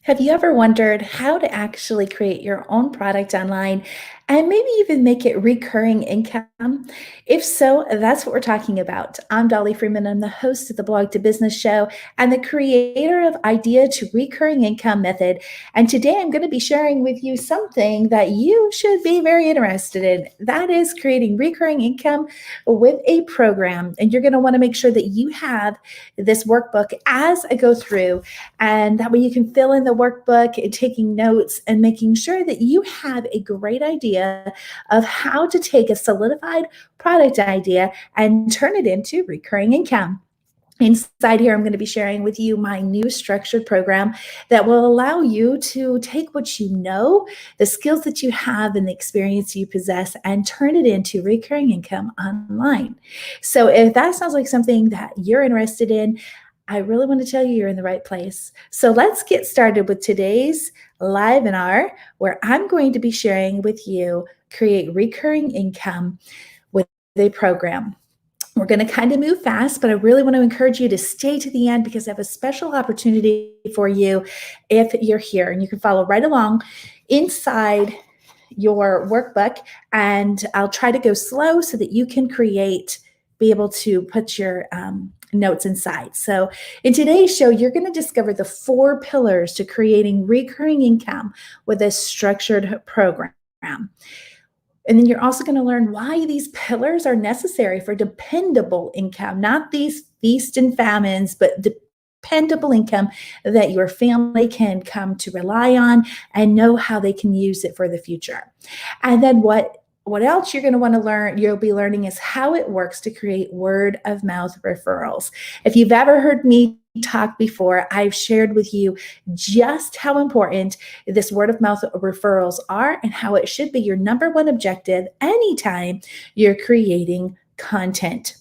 Have you ever wondered how to actually create your own product online and maybe even make it recurring income? If so, that's what we're talking about. I'm Dali Freeman. I'm the host of the Blog to Business show and the creator of Idea to Recurring Income Method. And today I'm going to be sharing with you something that you should be very interested in. That is creating recurring income with a program. And you're going to want to make sure that you have this workbook as I go through, and that way you can fill in the workbook and taking notes and making sure that you have a great idea of how to take a solidified product idea and turn it into recurring income. Inside here, I'm going to be sharing with you my new structured program that will allow you to take what you know, the skills that you have, and the experience you possess, and turn it into recurring income online. So if that sounds like something that you're interested in, I really want to tell you you're in the right place. So let's get started with today's live webinar, where I'm going to be sharing with you create recurring income with a program. We're going to kind of move fast, but I really want to encourage you to stay to the end because I have a special opportunity for you if you're here, and you can follow right along inside your workbook, and I'll try to go slow so that you can be able to put your notes inside. So in today's show, you're going to discover the 4 pillars to creating recurring income with a structured program. And then you're also going to learn why these pillars are necessary for dependable income, not these feast and famines, but dependable income that your family can come to rely on and know how they can use it for the future. And then what else you're going to want to learn, you'll be learning, is how it works to create word of mouth referrals. If you've ever heard me talk before, I've shared with you just how important this word of mouth referrals are and how it should be your number one objective anytime you're creating content.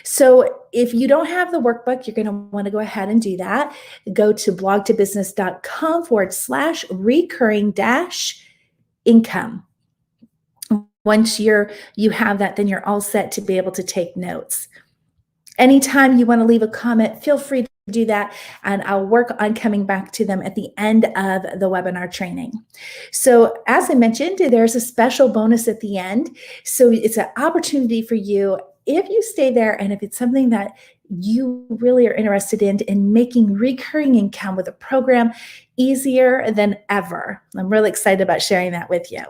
So if you don't have the workbook, you're going to want to go ahead and do that. Go to blogtobusiness.com/recurring-income. Once you have that, then you're all set to be able to take notes. Anytime you want to leave a comment, feel free to do that, and I'll work on coming back to them at the end of the webinar training. So as I mentioned, there's a special bonus at the end. So it's an opportunity for you, if you stay there and if it's something that you really are interested in making recurring income with a program easier than ever. I'm really excited about sharing that with you.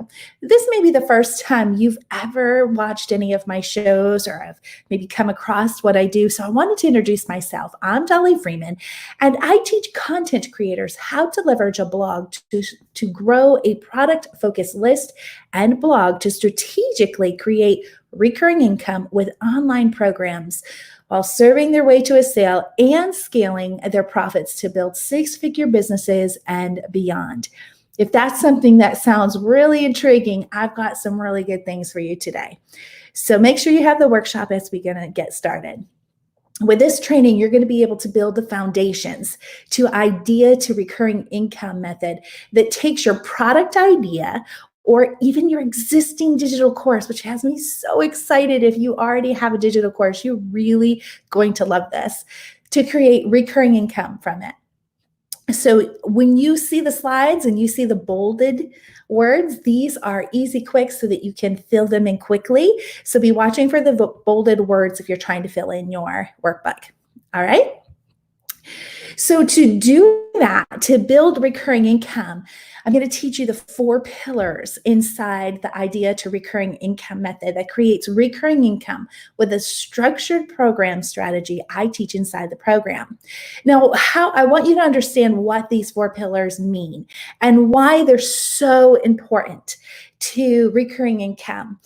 This may be the first time you've ever watched any of my shows or have maybe come across what I do. So I wanted to introduce myself. I'm Dali Freeman, and I teach content creators how to leverage a blog to grow a product-focused list and blog to strategically create recurring income with online programs while serving their way to a sale and scaling their profits to build 6-figure businesses and beyond. If that's something that sounds really intriguing, I've got some really good things for you today. So make sure you have the workshop as we're going to get started. With this training, you're going to be able to build the foundations to idea to recurring income method that takes your product idea or even your existing digital course, which has me so excited. If you already have a digital course, you're really going to love this, to create recurring income from it. So when you see the slides and you see the bolded words, these are easy, quick, so that you can fill them in quickly. So be watching for the bolded words if you're trying to fill in your workbook. All right. So to do that, to build recurring income, I'm going to teach you the 4 pillars inside the idea to recurring income method that creates recurring income with a structured program strategy I teach inside the program. Now, I want you to understand what these 4 pillars mean and why they're so important to recurring income.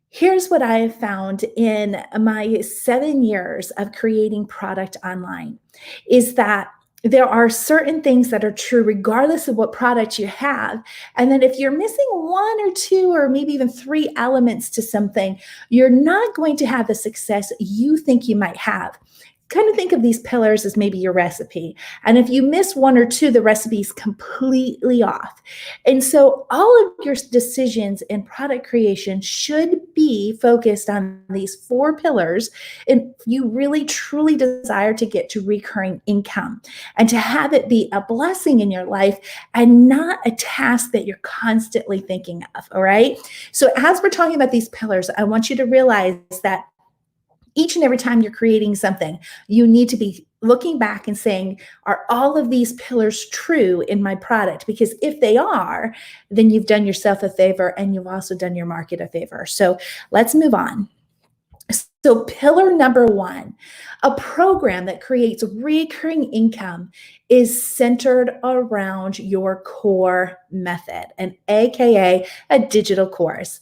Here's what I have found in my 7 years of creating product online, is that there are certain things that are true regardless of what product you have. And then if you're missing 1 or 2 or maybe even 3 elements to something, you're not going to have the success you think you might have. kind of think of these pillars as maybe your recipe. And if you miss one or two, the recipe is completely off. And so all of your decisions in product creation should be focused on these 4 pillars. And you really truly desire to get to recurring income and to have it be a blessing in your life and not a task that you're constantly thinking of. All right. So as we're talking about these pillars, I want you to realize that each and every time you're creating something, you need to be looking back and saying, are all of these pillars true in my product? Because if they are, then you've done yourself a favor and you've also done your market a favor. So let's move on. So pillar number 1, a program that creates recurring income is centered around your core method, and AKA a digital course.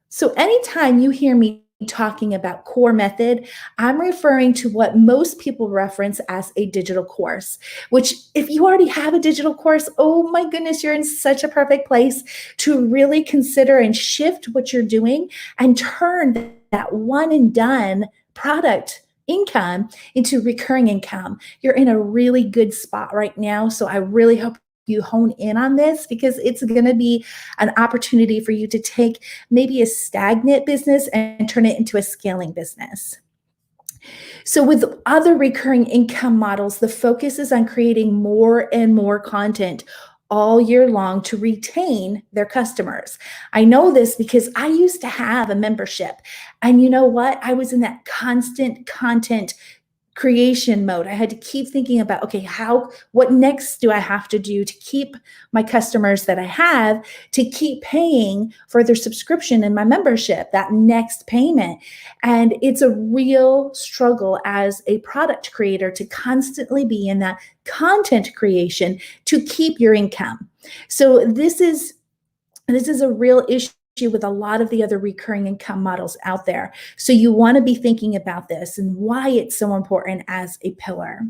So anytime you hear me talking about core method, I'm referring to what most people reference as a digital course, which if you already have a digital course, oh my goodness, you're in such a perfect place to really consider and shift what you're doing and turn that one and done product income into recurring income. You're in a really good spot right now. So I really hope you hone in on this, because it's going to be an opportunity for you to take maybe a stagnant business and turn it into a scaling business. So with other recurring income models, the focus is on creating more and more content all year long to retain their customers. I know this because I used to have a membership, and you know what? I was in that constant content creation mode. I had to keep thinking about, okay, what next do I have to do to keep my customers that I have to keep paying for their subscription and my membership, that next payment. And it's a real struggle as a product creator to constantly be in that content creation to keep your income. So this is a real issue with a lot of the other recurring income models out there. So you want to be thinking about this and why it's so important as a pillar.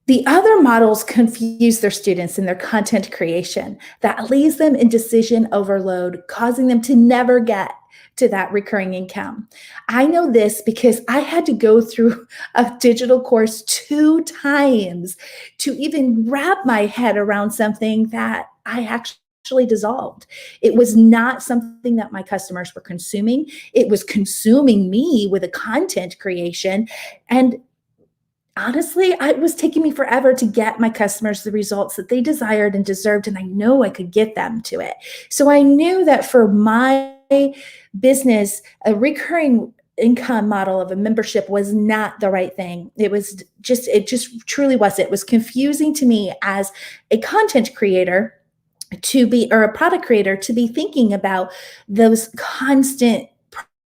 The other models confuse their students in their content creation. That leaves them in decision overload, causing them to never get to that recurring income. I know this because I had to go through a digital course 2 times to even wrap my head around something that I actually dissolved. It was not something that my customers were consuming. It was consuming me with a content creation. And honestly, it was taking me forever to get my customers the results that they desired and deserved. And I know I could get them to it. So I knew that for my business, a recurring income model of a membership was not the right thing. It just truly was. It was confusing to me as a content creator or a product creator to be thinking about those constant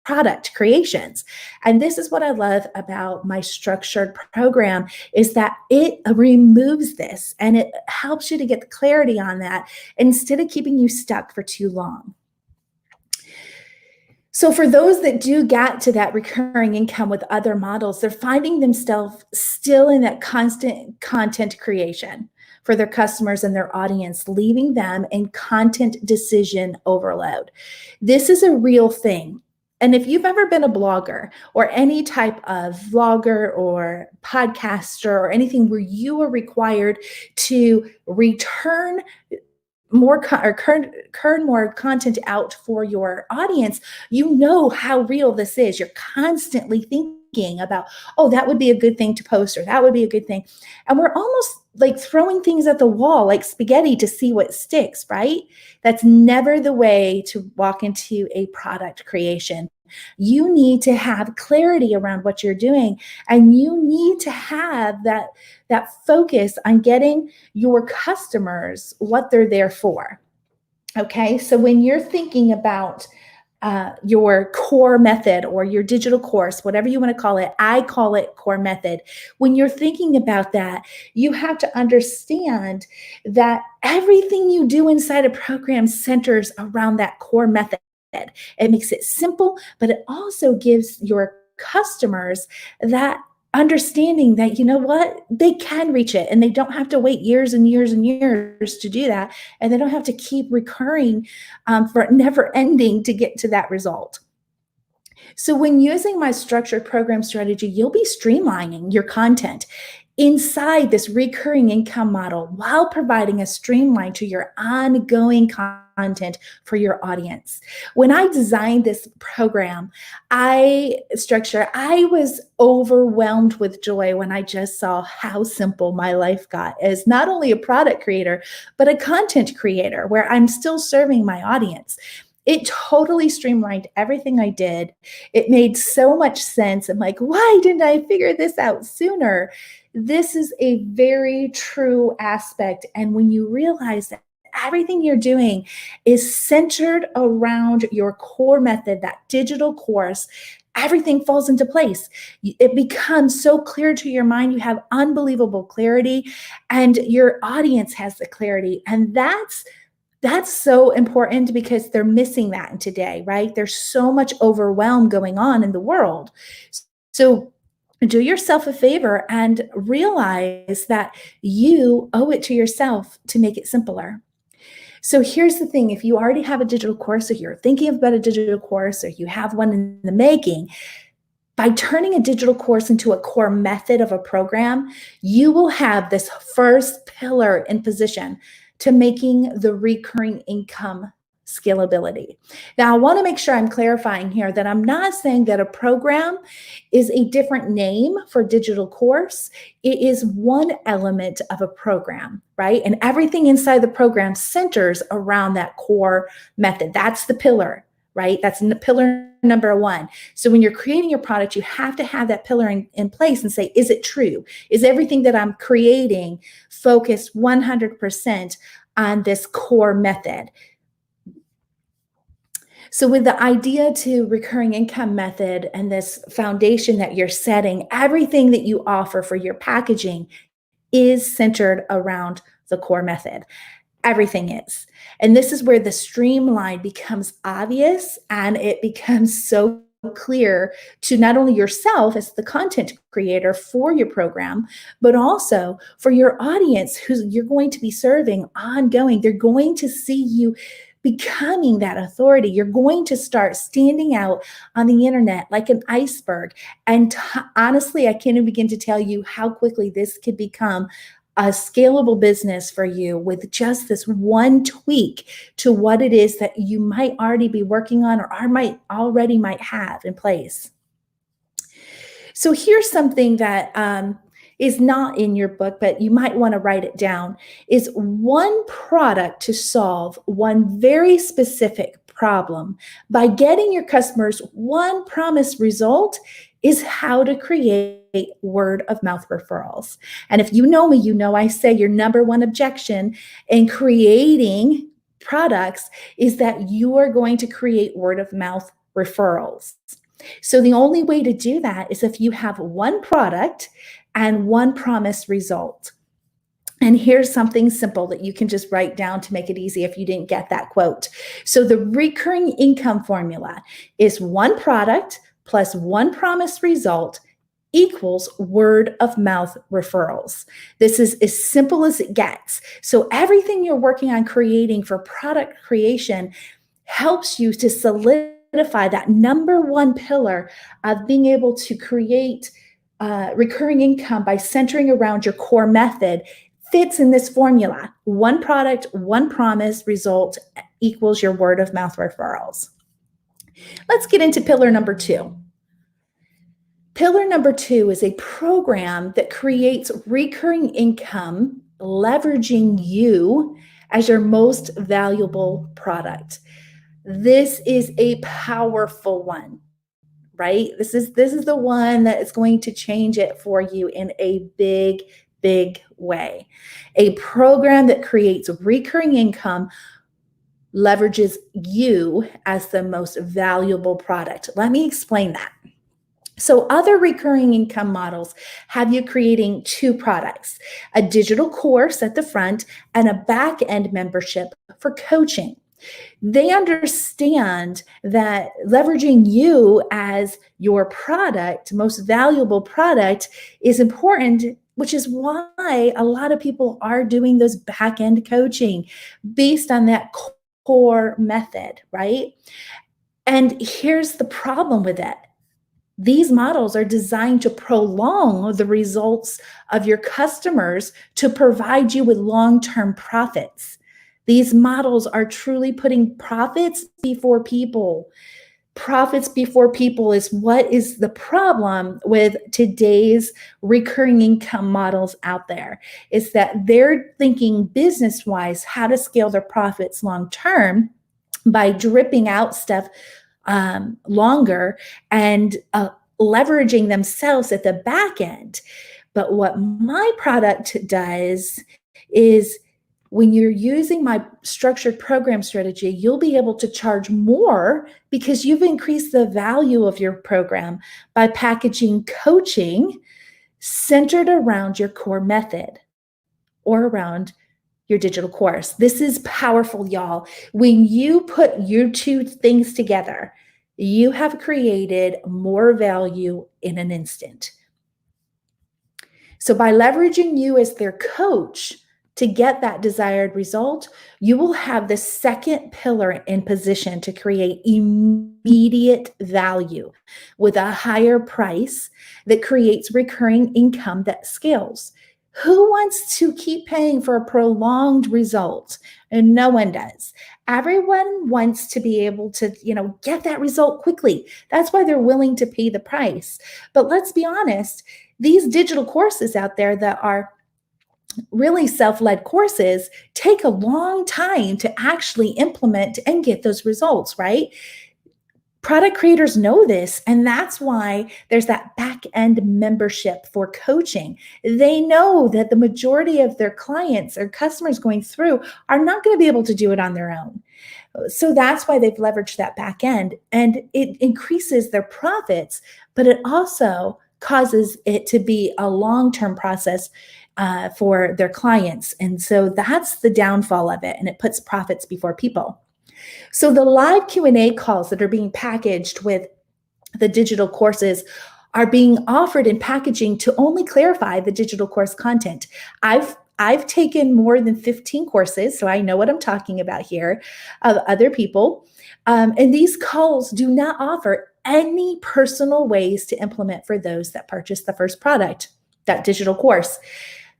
product creations. And this is what I love about my structured program, is that it removes this and it helps you to get the clarity on that instead of keeping you stuck for too long. So for those that do get to that recurring income with other models, they're finding themselves still in that constant content creation for their customers and their audience, leaving them in content decision overload. This is a real thing. And if you've ever been a blogger or any type of vlogger or podcaster or anything where you are required to return more more content out for your audience, you know how real this is. You're constantly thinking about, oh, that would be a good thing to post, or that would be a good thing. And we're almost like throwing things at the wall like spaghetti to see what sticks, right? That's never the way to walk into a product creation. You need to have clarity around what you're doing, and you need to have that focus on getting your customers what they're there for. Okay, so when you're thinking about your core method or your digital course, whatever you want to call it, I call it core method. When you're thinking about that, you have to understand that everything you do inside a program centers around that core method. It makes it simple, but it also gives your customers that understanding that, you know what, they can reach it and they don't have to wait years and years and years to do that. And they don't have to keep recurring for never ending to get to that result. So when using my structured program strategy, you'll be streamlining your content inside this recurring income model while providing a streamline to your ongoing content for your audience. When I designed this program, I was overwhelmed with joy when I just saw how simple my life got as not only a product creator, but a content creator where I'm still serving my audience. It totally streamlined everything I did. It made so much sense. I'm like, why didn't I figure this out sooner? This is a very true aspect. And when you realize that everything you're doing is centered around your core method, that digital course, everything falls into place. It becomes so clear to your mind. You have unbelievable clarity, and your audience has the clarity. And that's so important because they're missing that in today, right? There's so much overwhelm going on in the world. So do yourself a favor and realize that you owe it to yourself to make it simpler. So here's the thing. If you already have a digital course, or you're thinking about a digital course, or you have one in the making, by turning a digital course into a core method of a program, you will have this first pillar in position to making the recurring income scalability. Now, I want to make sure I'm clarifying here that I'm not saying that a program is a different name for digital course. It is one element of a program, right? And everything inside the program centers around that core method. That's the pillar, right? That's pillar number one. So when you're creating your product, you have to have that pillar in place and say, is it true? Is everything that I'm creating focused 100% on this core method? So with the idea to recurring income method and this foundation that you're setting, everything that you offer for your packaging is centered around the core method. Everything is. And this is where the streamline becomes obvious, and it becomes so clear to not only yourself as the content creator for your program, but also for your audience who you're going to be serving ongoing. They're going to see you becoming that authority. You're going to start standing out on the internet like an iceberg. And honestly, I can't even begin to tell you how quickly this could become a scalable business for you with just this one tweak to what it is that you might already be working on, or might have in place. So here's something that is not in your book, but you might want to write it down, is one product to solve one very specific problem by getting your customers one promised result is how to create word of mouth referrals. And if you know me, you know I say your number one objection in creating products is that you are going to create word of mouth referrals. So the only way to do that is if you have one product and one promised result. And here's something simple that you can just write down to make it easy if you didn't get that quote. So the recurring income formula is one product plus one promised result equals word of mouth referrals. This is as simple as it gets. So everything you're working on creating for product creation helps you to solidify that number one pillar of being able to create recurring income by centering around your core method. Fits in this formula. One product, one promise result equals your word of mouth referrals. Let's get into pillar number two. Pillar number two is a program that creates recurring income, leveraging you as your most valuable product. This is a powerful one, right? This is the one that is going to change it for you in a big way. A program that creates recurring income leverages you as the most valuable product. Let me explain that. So other recurring income models have you creating two products, a digital course at the front and a back-end membership for coaching. They understand that leveraging you as your product, most valuable product, is important, which is why a lot of people are doing those back-end coaching based on that core method, right? And here's the problem with it. These models are designed to prolong the results of your customers to provide you with long-term profits. These models are truly putting profits before people. Profits before people is what is the problem with today's recurring income models out there, is that they're thinking business-wise how to scale their profits long-term by dripping out stuff longer and leveraging themselves at the back end. But what my product does is, when you're using my structured program strategy, you'll be able to charge more because you've increased the value of your program by packaging coaching centered around your core method or around your digital course. This is powerful, y'all. When you put your two things together, you have created more value in an instant. So by leveraging you as their coach to get that desired result, you will have the second pillar in position to create immediate value with a higher price that creates recurring income that scales. Who wants to keep paying for a prolonged result? And no one does. Everyone wants to be able to, get that result quickly. That's why they're willing to pay the price. But let's be honest, these digital courses out there that are really self-led courses take a long time to actually implement and get those results, right? Product creators know this, and that's why there's that back-end membership for coaching. They know that the majority of their clients or customers going through are not going to be able to do it on their own. So that's why they've leveraged that back end, and it increases their profits, but it also causes it to be a long-term process for their clients. And so that's the downfall of it, and it puts profits before people. So the live Q&A calls that are being packaged with the digital courses are being offered in packaging to only clarify the digital course content. I've taken more than 15 courses, so I know what I'm talking about here, of other people. And these calls do not offer any personal ways to implement for those that purchase the first product, that digital course.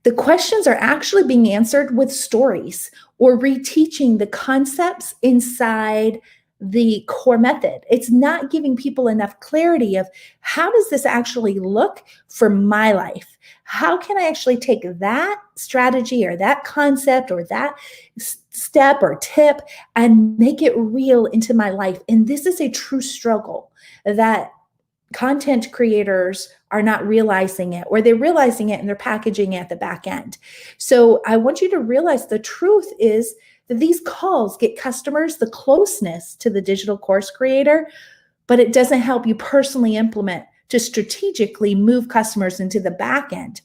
The questions are actually being answered with stories or reteaching the concepts inside the core method. It's not giving people enough clarity of how does this actually look for my life? How can I actually take that strategy or that concept or that step or tip and make it real into my life? And this is a true struggle that content creators are not realizing it, or they're realizing it and they're packaging it at the back end. So I want you to realize the truth is that these calls get customers the closeness to the digital course creator, but it doesn't help you personally implement to strategically move customers into the back end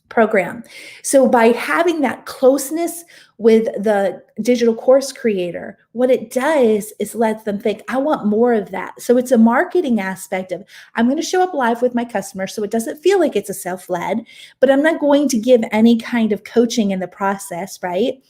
program. So by having that closeness with the digital course creator, what it does is lets them think, I want more of that. So it's a marketing aspect of, I'm going to show up live with my customer so it doesn't feel like it's a self-led, but I'm not going to give any kind of coaching in the process, right?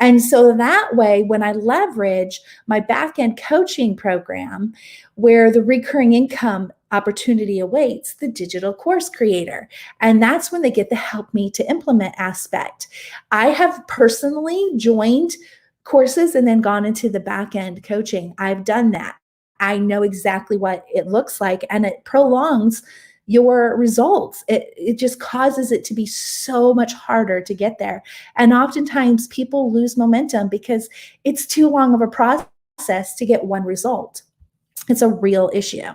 And so that way, when I leverage my back-end coaching program, where the recurring income opportunity awaits the digital course creator. And that's when they get the help me to implement aspect. I have personally joined courses and then gone into the back end coaching. I've done that. I know exactly what it looks like, and it prolongs your results. It just causes it to be so much harder to get there. And oftentimes people lose momentum because it's too long of a process to get one result. It's a real issue.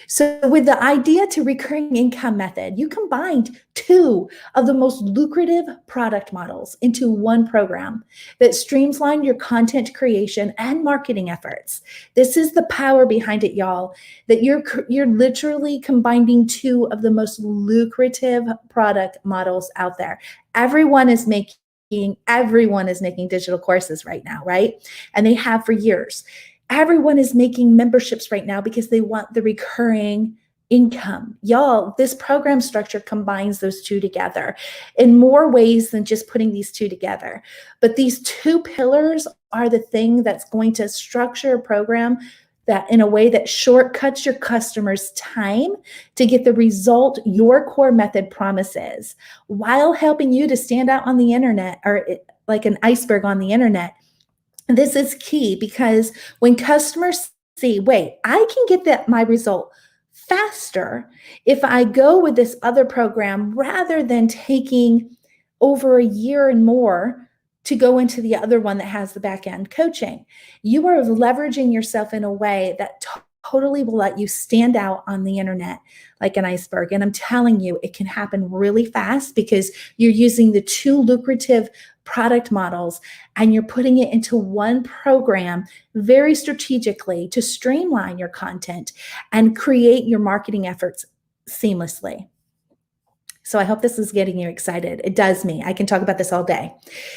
So with the idea to recurring income method, you combined two of the most lucrative product models into one program that streamlines your content creation and marketing efforts. This is the power behind it, y'all, that you're literally combining two of the most lucrative product models out there. Everyone is making digital courses right now, right? And they have for years. Everyone is making memberships right now because they want the recurring income. Y'all, this program structure combines those two together in more ways than just putting these two together. But these two pillars are the thing that's going to structure a program that in a way that shortcuts your customers' time to get the result your core method promises, while helping you to stand out on the internet, or like an iceberg on the internet. This is key, because when customers see, wait, I can get my result faster if I go with this other program rather than taking over a year and more to go into the other one that has the back end coaching. You are leveraging yourself in a way that totally will let you stand out on the internet like an iceberg. And I'm telling you, it can happen really fast because you're using the two lucrative product models and you're putting it into one program very strategically to streamline your content and create your marketing efforts seamlessly. So I hope this is getting you excited. It does me. I can talk about this all day.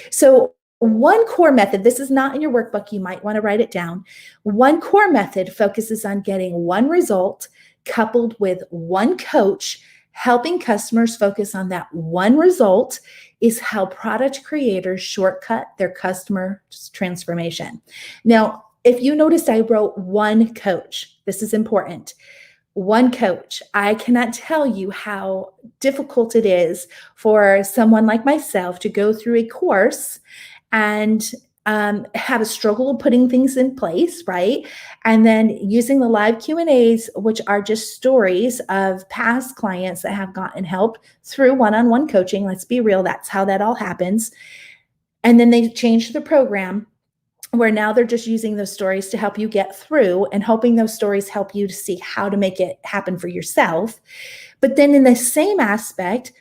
So one core method, this is not in your workbook, you might want to write it down. One core method focuses on getting one result coupled with one coach, helping customers focus on that one result is how product creators shortcut their customer transformation. Now, if you noticed, I wrote one coach. This is important. One coach. I cannot tell you how difficult it is for someone like myself to go through a course and have a struggle of putting things in place, right? And then using the live Q&As, which are just stories of past clients that have gotten help through one-on-one coaching. Let's be real, that's how that all happens. And then they changed the program where now they're just using those stories to help you get through and hoping those stories help you to see how to make it happen for yourself. But then in the same aspect,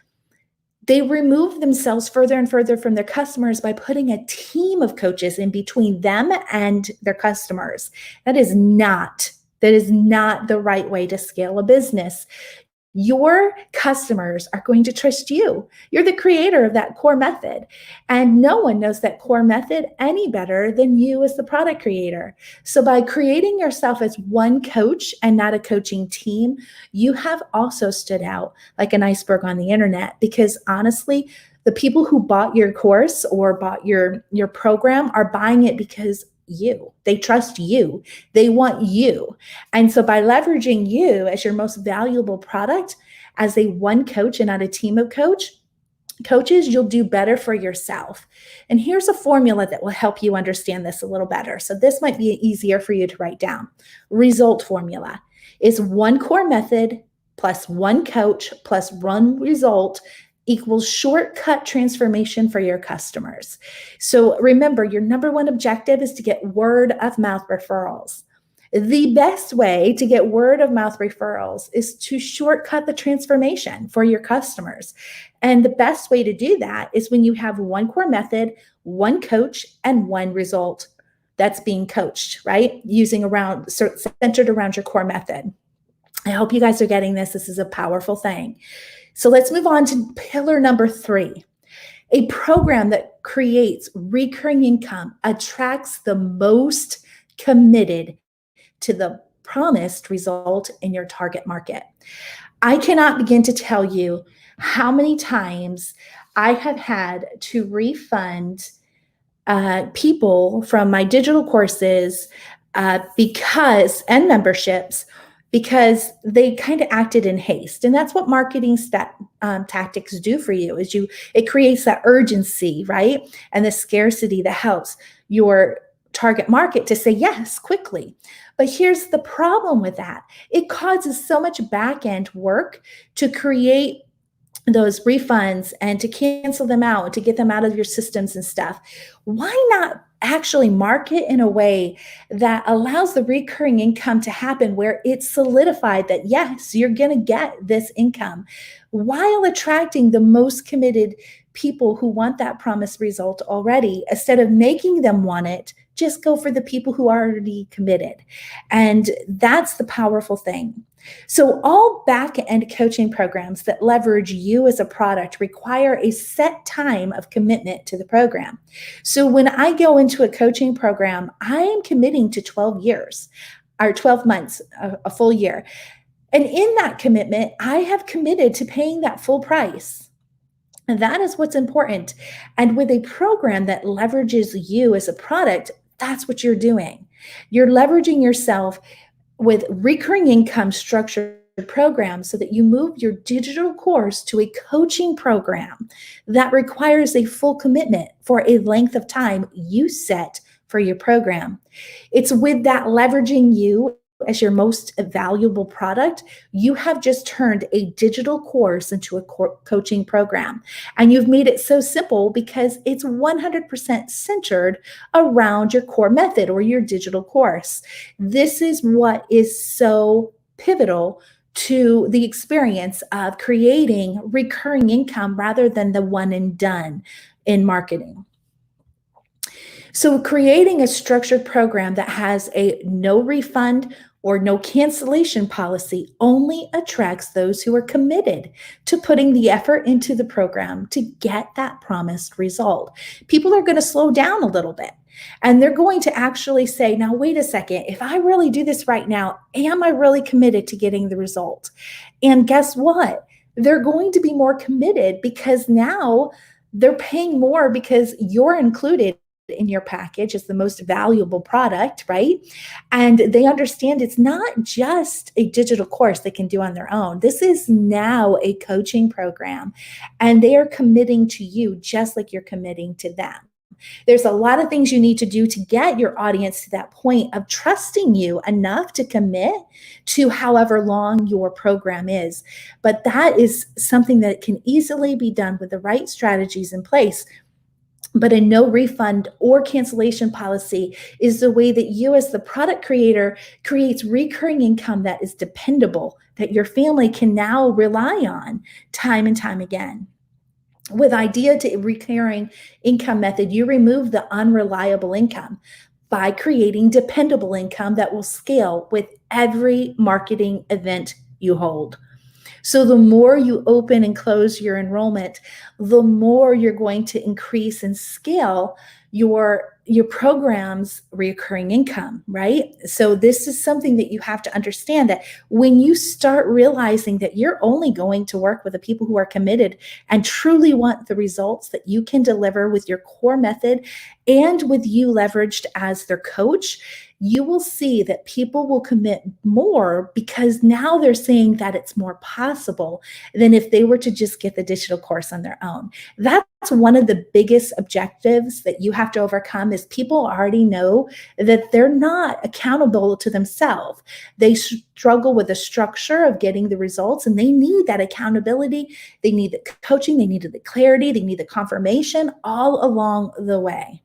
they remove themselves further and further from their customers by putting a team of coaches in between them and their customers. That is not the right way to scale a business. Your customers are going to trust you. You're the creator of that core method. And no one knows that core method any better than you as the product creator. So by creating yourself as one coach and not a coaching team, you have also stood out like an iceberg on the internet, because honestly, the people who bought your course or bought your program are buying it because they trust you. They want you. And so by leveraging you as your most valuable product as a one coach and not a team of coaches, you'll do better for yourself. And here's a formula that will help you understand this a little better. So this might be easier for you to write down. Result formula is one core method plus one coach plus one result equals shortcut transformation for your customers. So remember, your number one objective is to get word of mouth referrals. The best way to get word of mouth referrals is to shortcut the transformation for your customers. And the best way to do that is when you have one core method, one coach, and one result that's being coached, right? Centered around your core method. I hope you guys are getting this. This is a powerful thing. So let's move on to pillar number 3. A program that creates recurring income attracts the most committed to the promised result in your target market. I cannot begin to tell you how many times I have had to refund people from my digital courses and memberships because they kind of acted in haste. And that's what marketing tactics do for you, it creates that urgency, right? And the scarcity that helps your target market to say yes quickly. But here's the problem with that. It causes so much back-end work to create those refunds and to cancel them out, to get them out of your systems and stuff. Why not actually market in a way that allows the recurring income to happen where it's solidified that yes, you're going to get this income while attracting the most committed people who want that promised result already? Instead of making them want it, just go for the people who are already committed. And that's the powerful thing. So all back-end coaching programs that leverage you as a product require a set time of commitment to the program. So when I go into a coaching program, I am committing to 12 years or 12 months, a full year. And in that commitment, I have committed to paying that full price. And that is what's important. And with a program that leverages you as a product, That's what you're doing. You're leveraging yourself with recurring income structured program so that you move your digital course to a coaching program that requires a full commitment for a length of time you set for your program. It's with that leveraging you as your most valuable product, you have just turned a digital course into a coaching program. And you've made it so simple because it's 100% centered around your core method or your digital course. This is what is so pivotal to the experience of creating recurring income rather than the one and done in marketing. So creating a structured program that has a no refund or no cancellation policy only attracts those who are committed to putting the effort into the program to get that promised result. People are going to slow down a little bit and they're going to actually say, now, wait a second, if I really do this right now, am I really committed to getting the result? And guess what? They're going to be more committed because now they're paying more because you're included in your package as the most valuable product, right? And they understand it's not just a digital course they can do on their own. This is now a coaching program, and they are committing to you just like you're committing to them. There's a lot of things you need to do to get your audience to that point of trusting you enough to commit to however long your program is. But that is something that can easily be done with the right strategies in place. But a no refund or cancellation policy is the way that you as the product creator creates recurring income that is dependable, that your family can now rely on time and time again. With idea to recurring income method, you remove the unreliable income by creating dependable income that will scale with every marketing event you hold. So the more you open and close your enrollment, the more you're going to increase and scale your program's recurring income, right? So this is something that you have to understand, that when you start realizing that you're only going to work with the people who are committed and truly want the results that you can deliver with your core method and with you leveraged as their coach, you will see that people will commit more because now they're seeing that it's more possible than if they were to just get the digital course on their own. That's one of the biggest objectives that you have to overcome, is people already know that they're not accountable to themselves. They struggle with the structure of getting the results, and they need that accountability. They need the coaching, they need the clarity, they need the confirmation all along the way.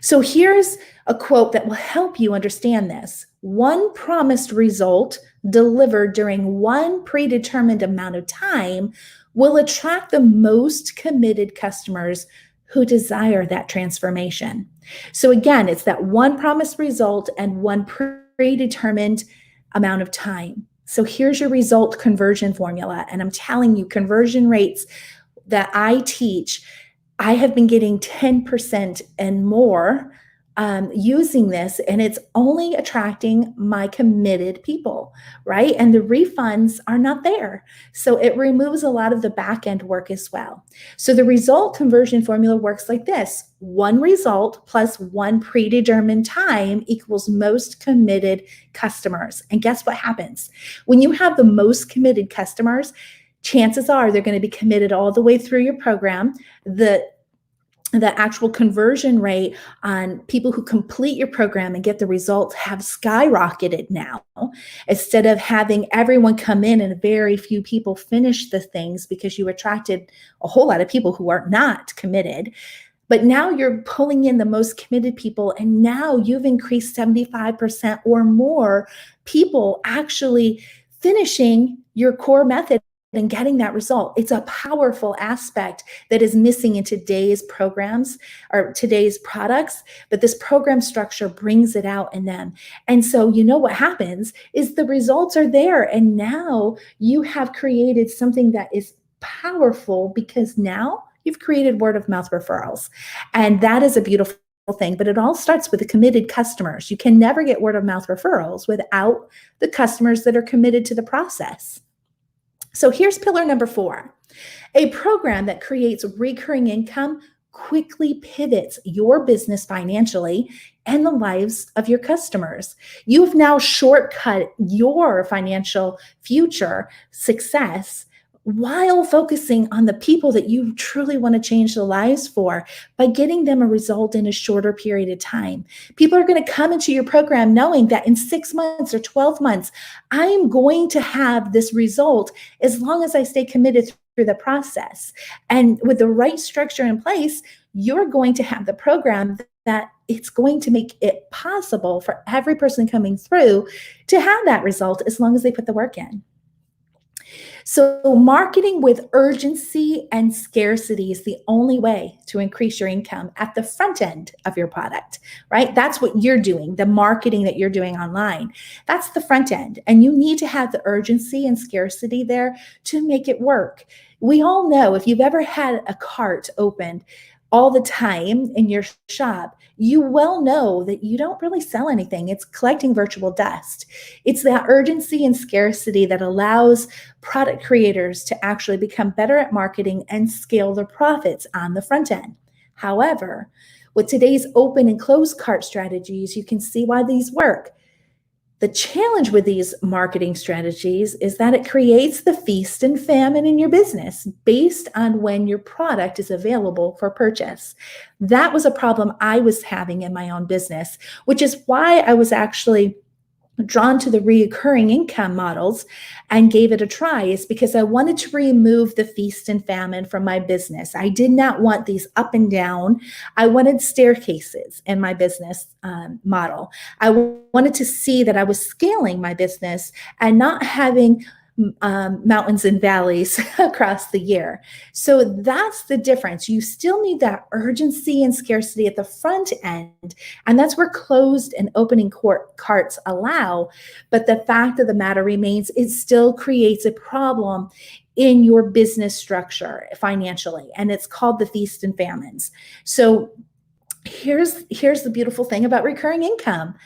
So here's a quote that will help you understand this. One promised result delivered during one predetermined amount of time will attract the most committed customers who desire that transformation. So again, it's that one promised result and one predetermined amount of time. So here's your result conversion formula. And I'm telling you, conversion rates that I teach, I have been getting 10% and more using this, and it's only attracting my committed people, right? And the refunds are not there. So it removes a lot of the back end work as well. So the result conversion formula works like this: one result plus one predetermined time equals most committed customers. And guess what happens? When you have the most committed customers, chances are they're going to be committed all the way through your program. The actual conversion rate on people who complete your program and get the results have skyrocketed now. Instead of having everyone come in and very few people finish the things because you attracted a whole lot of people who are not committed. But now you're pulling in the most committed people, and now you've increased 75% or more people actually finishing your core method and getting that result. It's a powerful aspect that is missing in today's programs or today's products, but this program structure brings it out in them. And so you know what happens is the results are there, and now you have created something that is powerful because now you've created word of mouth referrals. And that is a beautiful thing, but it all starts with the committed customers. You can never get word of mouth referrals without the customers that are committed to the process. So here's pillar number 4. A program that creates recurring income quickly pivots your business financially and the lives of your customers. You've now shortcut your financial future success while focusing on the people that you truly want to change the lives for by getting them a result in a shorter period of time. People are going to come into your program knowing that in 6 months or 12 months, I am going to have this result as long as I stay committed through the process. And with the right structure in place, you're going to have the program that it's going to make it possible for every person coming through to have that result as long as they put the work in. So marketing with urgency and scarcity is the only way to increase your income at the front end of your product, right? That's what you're doing, the marketing that you're doing online. That's the front end. And you need to have the urgency and scarcity there to make it work. We all know if you've ever had a cart opened all the time in your shop, you well know that you don't really sell anything. It's collecting virtual dust. It's that urgency and scarcity that allows product creators to actually become better at marketing and scale their profits on the front end. However, with today's open and closed cart strategies, you can see why these work. The challenge with these marketing strategies is that it creates the feast and famine in your business based on when your product is available for purchase. That was a problem I was having in my own business, which is why I was actually drawn to the recurring income models and gave it a try, is because I wanted to remove the feast and famine from my business. I did not want these up and down. I wanted staircases in my business model. I wanted to see that I was scaling my business and not having mountains and valleys across the year. So that's the difference. You still need that urgency and scarcity at the front end, and that's where closed and opening carts allow. But the fact of the matter remains, it still creates a problem in your business structure financially, and it's called the feast and famines. So here's the beautiful thing about recurring income.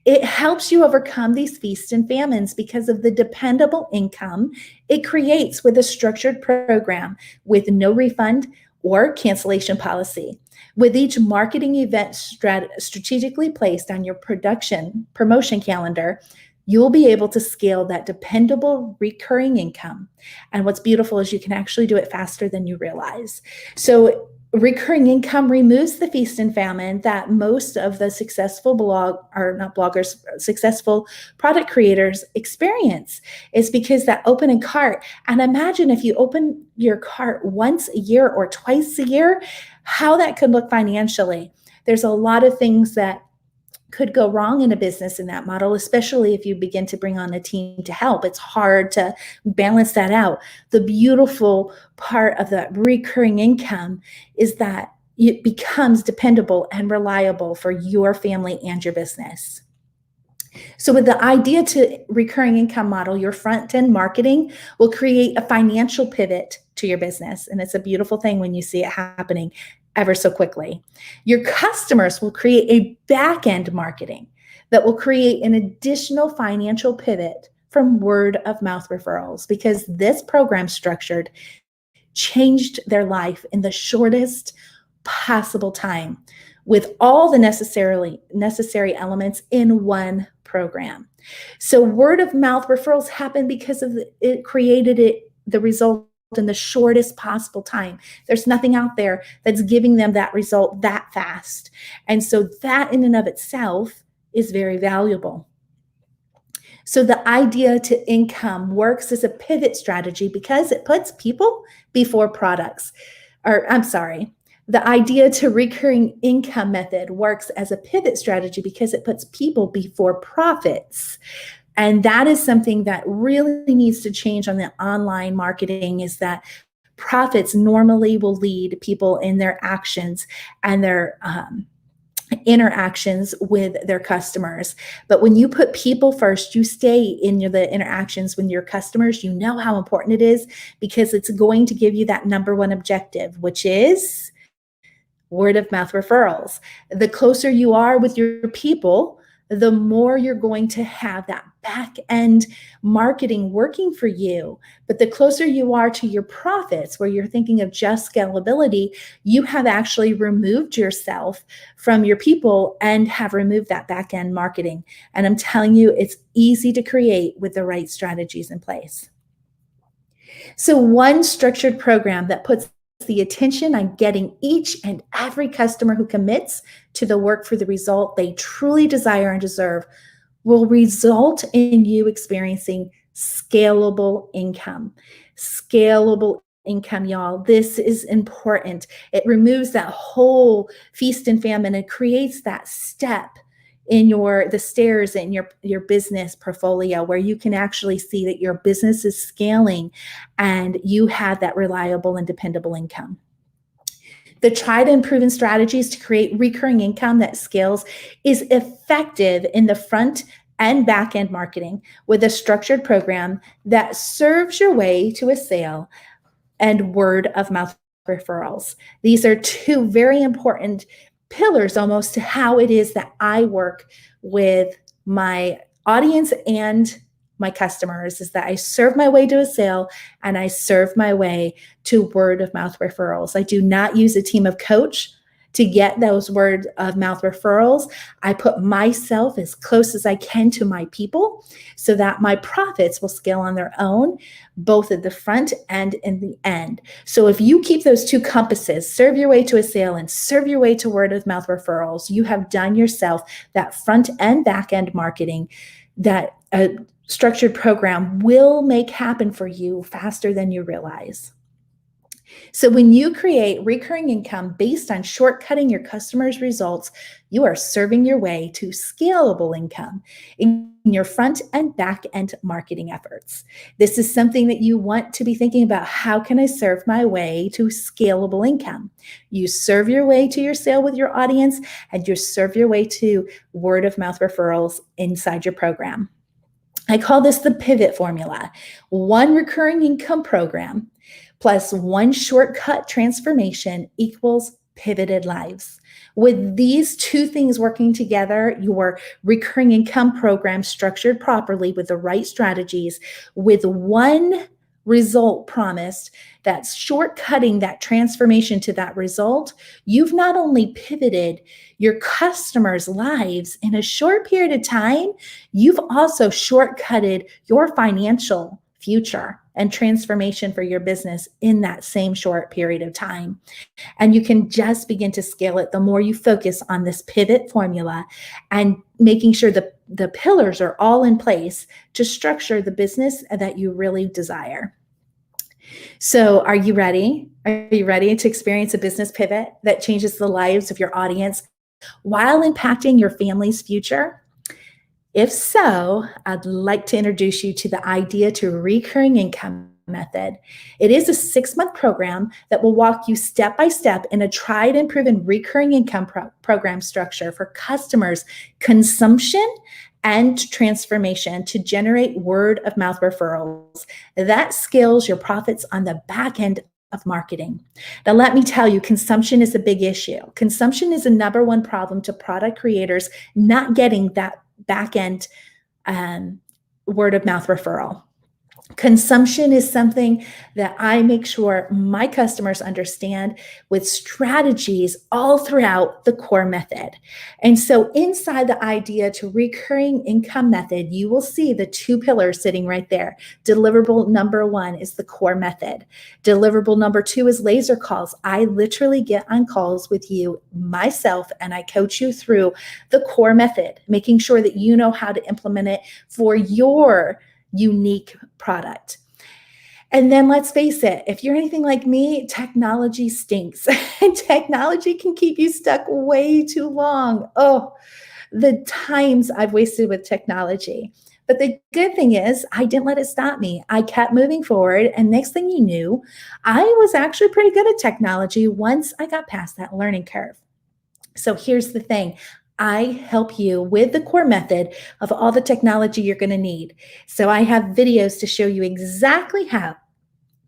It helps you overcome these feasts and famines because of the dependable income it creates with a structured program with no refund or cancellation policy. With each marketing event strategically placed on your promotion calendar, you'll be able to scale that dependable recurring income. And what's beautiful is you can actually do it faster than you realize. So recurring income removes the feast and famine that most of the successful successful product creators experience. Is because that opening cart, and imagine if you open your cart once a year or twice a year, how that could look financially. There's a lot of things that could go wrong in a business in that model, especially if you begin to bring on a team to help. It's hard to balance that out. The beautiful part of the recurring income is that it becomes dependable and reliable for your family and your business. So with the idea to recurring income model, your front end marketing will create a financial pivot to your business. And it's a beautiful thing when you see it happening ever so quickly. Your customers will create a back end marketing that will create an additional financial pivot from word of mouth referrals, because this program structured changed their life in the shortest possible time with all the necessary elements in one program. So word of mouth referrals happen because of it created the result in the shortest possible time. There's nothing out there that's giving them that result that fast. And so that in and of itself is very valuable. So the idea to income works as a pivot strategy because it puts people before products. The idea to recurring income method works as a pivot strategy because it puts people before profits. And that is something that really needs to change on the online marketing, is that profits normally will lead people in their actions and their interactions with their customers. But when you put people first, you stay in the interactions with your customers. You know how important it is because it's going to give you that number one objective, which is word of mouth referrals. The closer you are with your people, the more you're going to have that back end marketing working for you. But the closer you are to your profits, where you're thinking of just scalability, you have actually removed yourself from your people and have removed that back end marketing. And I'm telling you, it's easy to create with the right strategies in place. So one structured program that puts the attention on getting each and every customer who commits to the work for the result they truly desire and deserve will result in you experiencing scalable income. Scalable income, y'all. This is important. It removes that whole feast and famine and creates that step in the stairs in your business portfolio where you can actually see that your business is scaling and you have that reliable and dependable income. The tried and proven strategies to create recurring income that scales is effective in the front and back end marketing with a structured program that serves your way to a sale and word of mouth referrals. These are two very important pillars almost to how it is that I work with my audience and my customers, is that I serve my way to a sale and I serve my way to word of mouth referrals. I do not use a team of coach to get those word of mouth referrals. I put myself as close as I can to my people so that my profits will scale on their own, both at the front and in the end. So if you keep those two compasses, serve your way to a sale and serve your way to word of mouth referrals, you have done yourself that front and back end marketing that a structured program will make happen for you faster than you realize. So when you create recurring income based on shortcutting your customers' results, you are serving your way to scalable income in your front and back end marketing efforts. This is something that you want to be thinking about. How can I serve my way to scalable income? You serve your way to your sale with your audience, and you serve your way to word of mouth referrals inside your program. I call this the pivot formula. One recurring income program plus one shortcut transformation equals pivoted lives. With these two things working together, your recurring income program structured properly with the right strategies, with one result promised, that's shortcutting that transformation to that result, you've not only pivoted your customers' lives in a short period of time, you've also shortcutted your financial future and transformation for your business in that same short period of time. And you can just begin to scale it the more you focus on this pivot formula and making sure the pillars are all in place to structure the business that you really desire. So are you ready? Are you ready to experience a business pivot that changes the lives of your audience while impacting your family's future? If so, I'd like to introduce you to the Idea to Recurring Income method. It is a 6-month program that will walk you step by step in a tried and proven recurring income program structure for customers' consumption and transformation to generate word of mouth referrals. That scales your profits on the back end of marketing. Now, let me tell you, consumption is a big issue. Consumption is the number one problem to product creators not getting that back end word of mouth referral. Consumption is something that I make sure my customers understand with strategies all throughout the core method. And so inside the Idea to Recurring Income method, you will see the two pillars sitting right there. Deliverable number 1 is the core method. Deliverable number 2 is laser calls. I literally get on calls with you myself and I coach you through the core method, making sure that you know how to implement it for your unique product. And then let's face it, if you're anything like me, technology stinks. And technology can keep you stuck way too long. Oh, the times I've wasted with technology. But the good thing is I didn't let it stop me. I kept moving forward. And next thing you knew, I was actually pretty good at technology once I got past that learning curve. So here's the thing. I help you with the core method of all the technology you're going to need. So I have videos to show you exactly how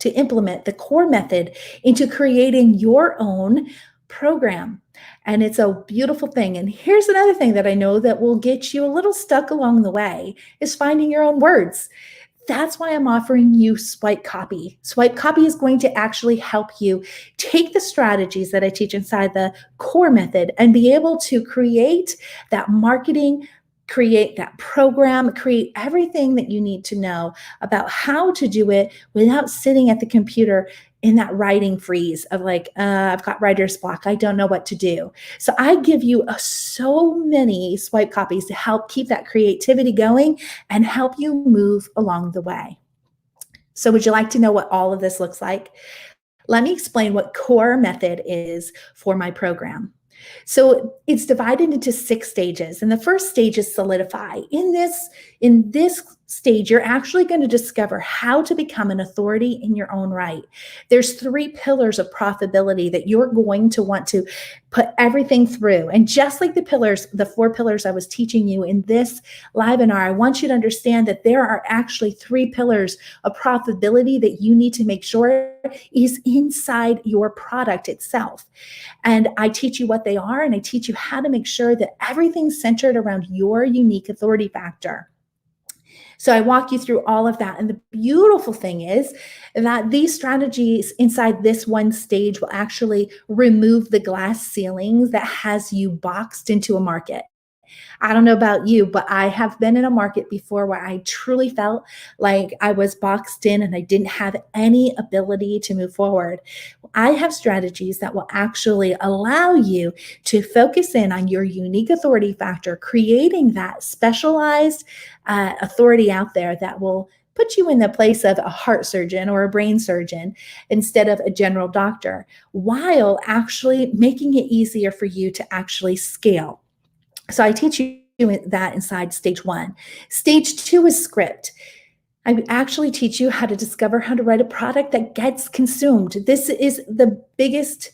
to implement the core method into creating your own program. And it's a beautiful thing. And here's another thing that I know that will get you a little stuck along the way is finding your own words. That's why I'm offering you Swipe Copy. Swipe Copy is going to actually help you take the strategies that I teach inside the core method and be able to create that marketing, create that program, create everything that you need to know about how to do it without sitting at the computer in that writing freeze of like, I've got writer's block. I don't know what to do. So I give you so many Swipe Copies to help keep that creativity going and help you move along the way. So would you like to know what all of this looks like? Let me explain what core method is for my program. So it's divided into 6 stages. And the first stage is solidify. In this stage, you're actually going to discover how to become an authority in your own right. There's 3 pillars of profitability that you're going to want to put everything through. And just like the 4 pillars I was teaching you in this webinar, I want you to understand that there are actually 3 pillars of profitability that you need to make sure is inside your product itself. And I teach you what they are, and I teach you how to make sure that everything's centered around your unique authority factor. So I walk you through all of that. And the beautiful thing is that these strategies inside this one stage will actually remove the glass ceilings that has you boxed into a market. I don't know about you, but I have been in a market before where I truly felt like I was boxed in and I didn't have any ability to move forward. I have strategies that will actually allow you to focus in on your unique authority factor, creating that specialized authority out there that will put you in the place of a heart surgeon or a brain surgeon instead of a general doctor, while actually making it easier for you to actually scale. So I teach you that inside stage 1. Stage 2 is script. I actually teach you how to discover how to write a product that gets consumed. This is the biggest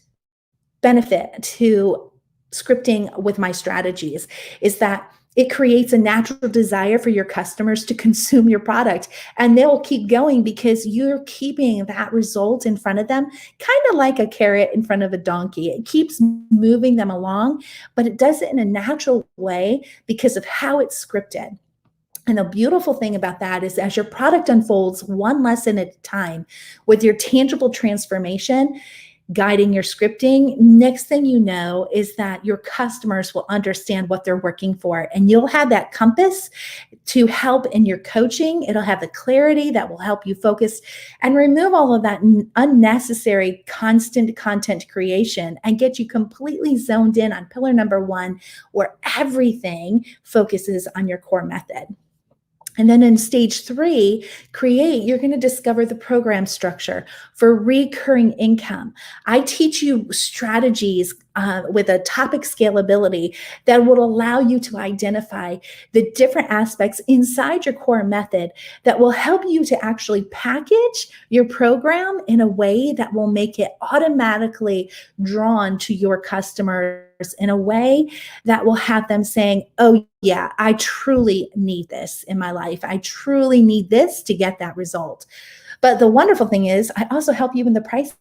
benefit to scripting with my strategies, is that it creates a natural desire for your customers to consume your product, and they'll keep going because you're keeping that result in front of them, kind of like a carrot in front of a donkey. It keeps moving them along, but it does it in a natural way because of how it's scripted. And the beautiful thing about that is as your product unfolds one lesson at a time with your tangible transformation guiding your scripting, next thing you know is that your customers will understand what they're working for, and you'll have that compass to help in your coaching. It'll have the clarity that will help you focus and remove all of that unnecessary constant content creation and get you completely zoned in on pillar number 1, where everything focuses on your core method. And then in stage 3, create, you're going to discover the program structure for recurring income. I teach you strategies with a topic scalability that will allow you to identify the different aspects inside your core method that will help you to actually package your program in a way that will make it automatically drawn to your customers in a way that will have them saying, oh yeah, I truly need this in my life. I truly need this to get that result. But the wonderful thing is I also help you in the pricing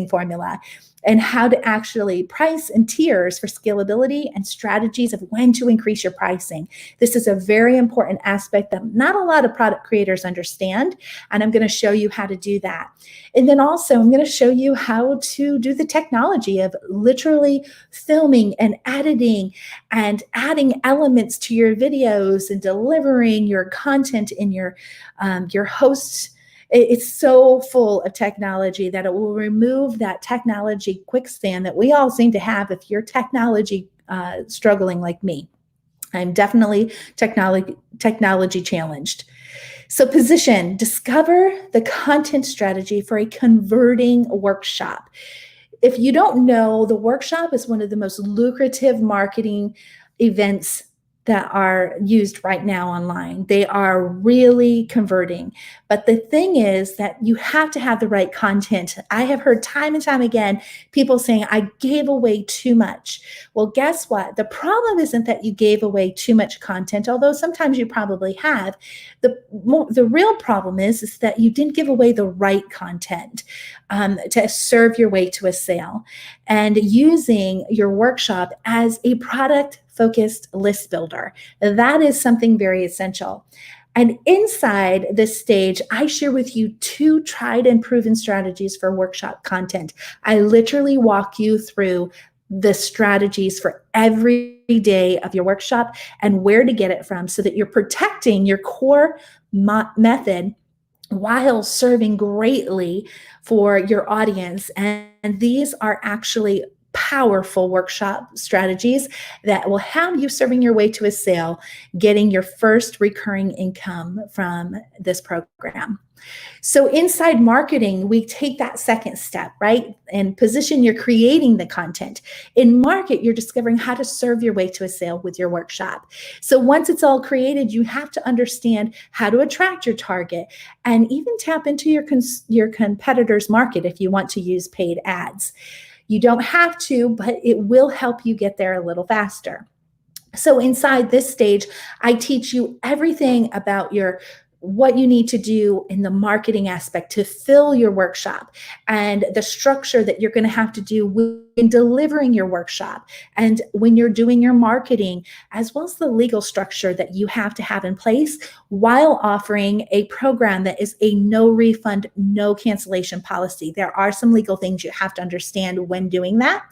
formula and how to actually price and tiers for scalability and strategies of when to increase your pricing. This is a very important aspect that not a lot of product creators understand, and I'm going to show you how to do that. And then also I'm going to show you how to do the technology of literally filming and editing and adding elements to your videos and delivering your content in your hosts. It's so full of technology that it will remove that technology quicksand that we all seem to have if you're technology struggling like me. I'm definitely technology challenged. So position, discover the content strategy for a converting workshop. If you don't know, the workshop is one of the most lucrative marketing events that are used right now online. They are really converting. But the thing is that you have to have the right content. I have heard time and time again people saying, I gave away too much. Well, guess what? The problem isn't that you gave away too much content, although sometimes you probably have. The real problem is that you didn't give away the right content to serve your way to a sale, and using your workshop as a product-focused list builder. That is something very essential. And inside this stage, I share with you 2 tried and proven strategies for workshop content. I literally walk you through the strategies for every day of your workshop and where to get it from so that you're protecting your core method while serving greatly for your audience. And these are actually powerful workshop strategies that will have you serving your way to a sale, getting your first recurring income from this program. So inside marketing, we take that second step, right? In position, you're creating the content. In market, you're discovering how to serve your way to a sale with your workshop. So once it's all created, you have to understand how to attract your target and even tap into your competitor's market if you want to use paid ads. You don't have to, but it will help you get there a little faster. So inside this stage, I teach you everything about what you need to do in the marketing aspect to fill your workshop, and the structure that you're going to have to do when delivering your workshop, and when you're doing your marketing, as well as the legal structure that you have to have in place while offering a program that is a no refund, no cancellation policy. There are some legal things you have to understand when doing that,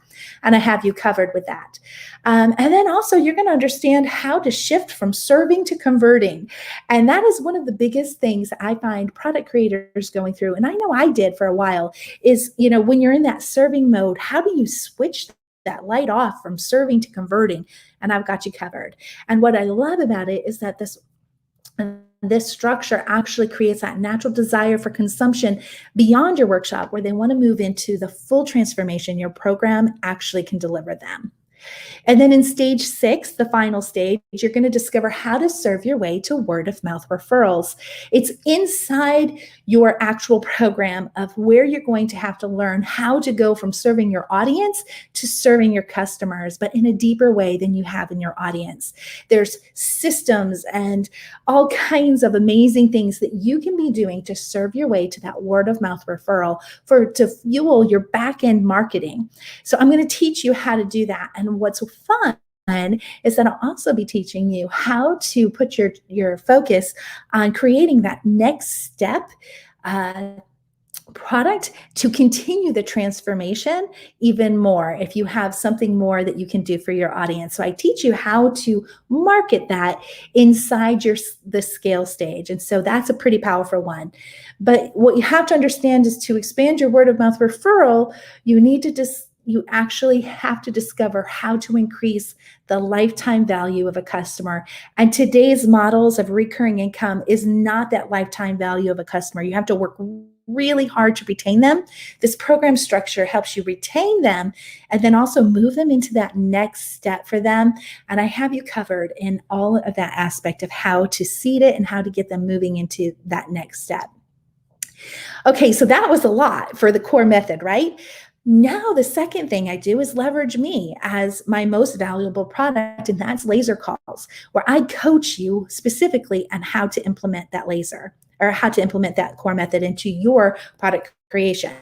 and I have you covered with that. And then also you're going to understand how to shift from serving to converting. And that is one of the biggest things I find product creators going through, and I know I did for a while, is, when you're in that serving mode, how do you switch that light off from serving to converting? And I've got you covered. And what I love about it is that this structure actually creates that natural desire for consumption beyond your workshop, where they want to move into the full transformation your program actually can deliver them. And then in stage 6, the final stage, you're going to discover how to serve your way to word of mouth referrals. It's inside your actual program of where you're going to have to learn how to go from serving your audience to serving your customers, but in a deeper way than you have in your audience. There's systems and all kinds of amazing things that you can be doing to serve your way to that word of mouth referral to fuel your back end marketing. So I'm going to teach you how to do that. And what's fun is that I'll also be teaching you how to put your focus on creating that next step product to continue the transformation even more, if you have something more that you can do for your audience. So I teach you how to market that inside the scale stage. And so that's a pretty powerful one. But what you have to understand is, to expand your word of mouth referral, you actually have to discover how to increase the lifetime value of a customer. And today's models of recurring income is not that lifetime value of a customer. You have to work really hard to retain them. This program structure helps you retain them and then also move them into that next step for them. And I have you covered in all of that aspect of how to seed it and how to get them moving into that next step. Okay, so that was a lot for the core method, right? Now, the second thing I do is leverage me as my most valuable product, and that's laser calls, where I coach you specifically on how to implement that how to implement that core method into your product creation.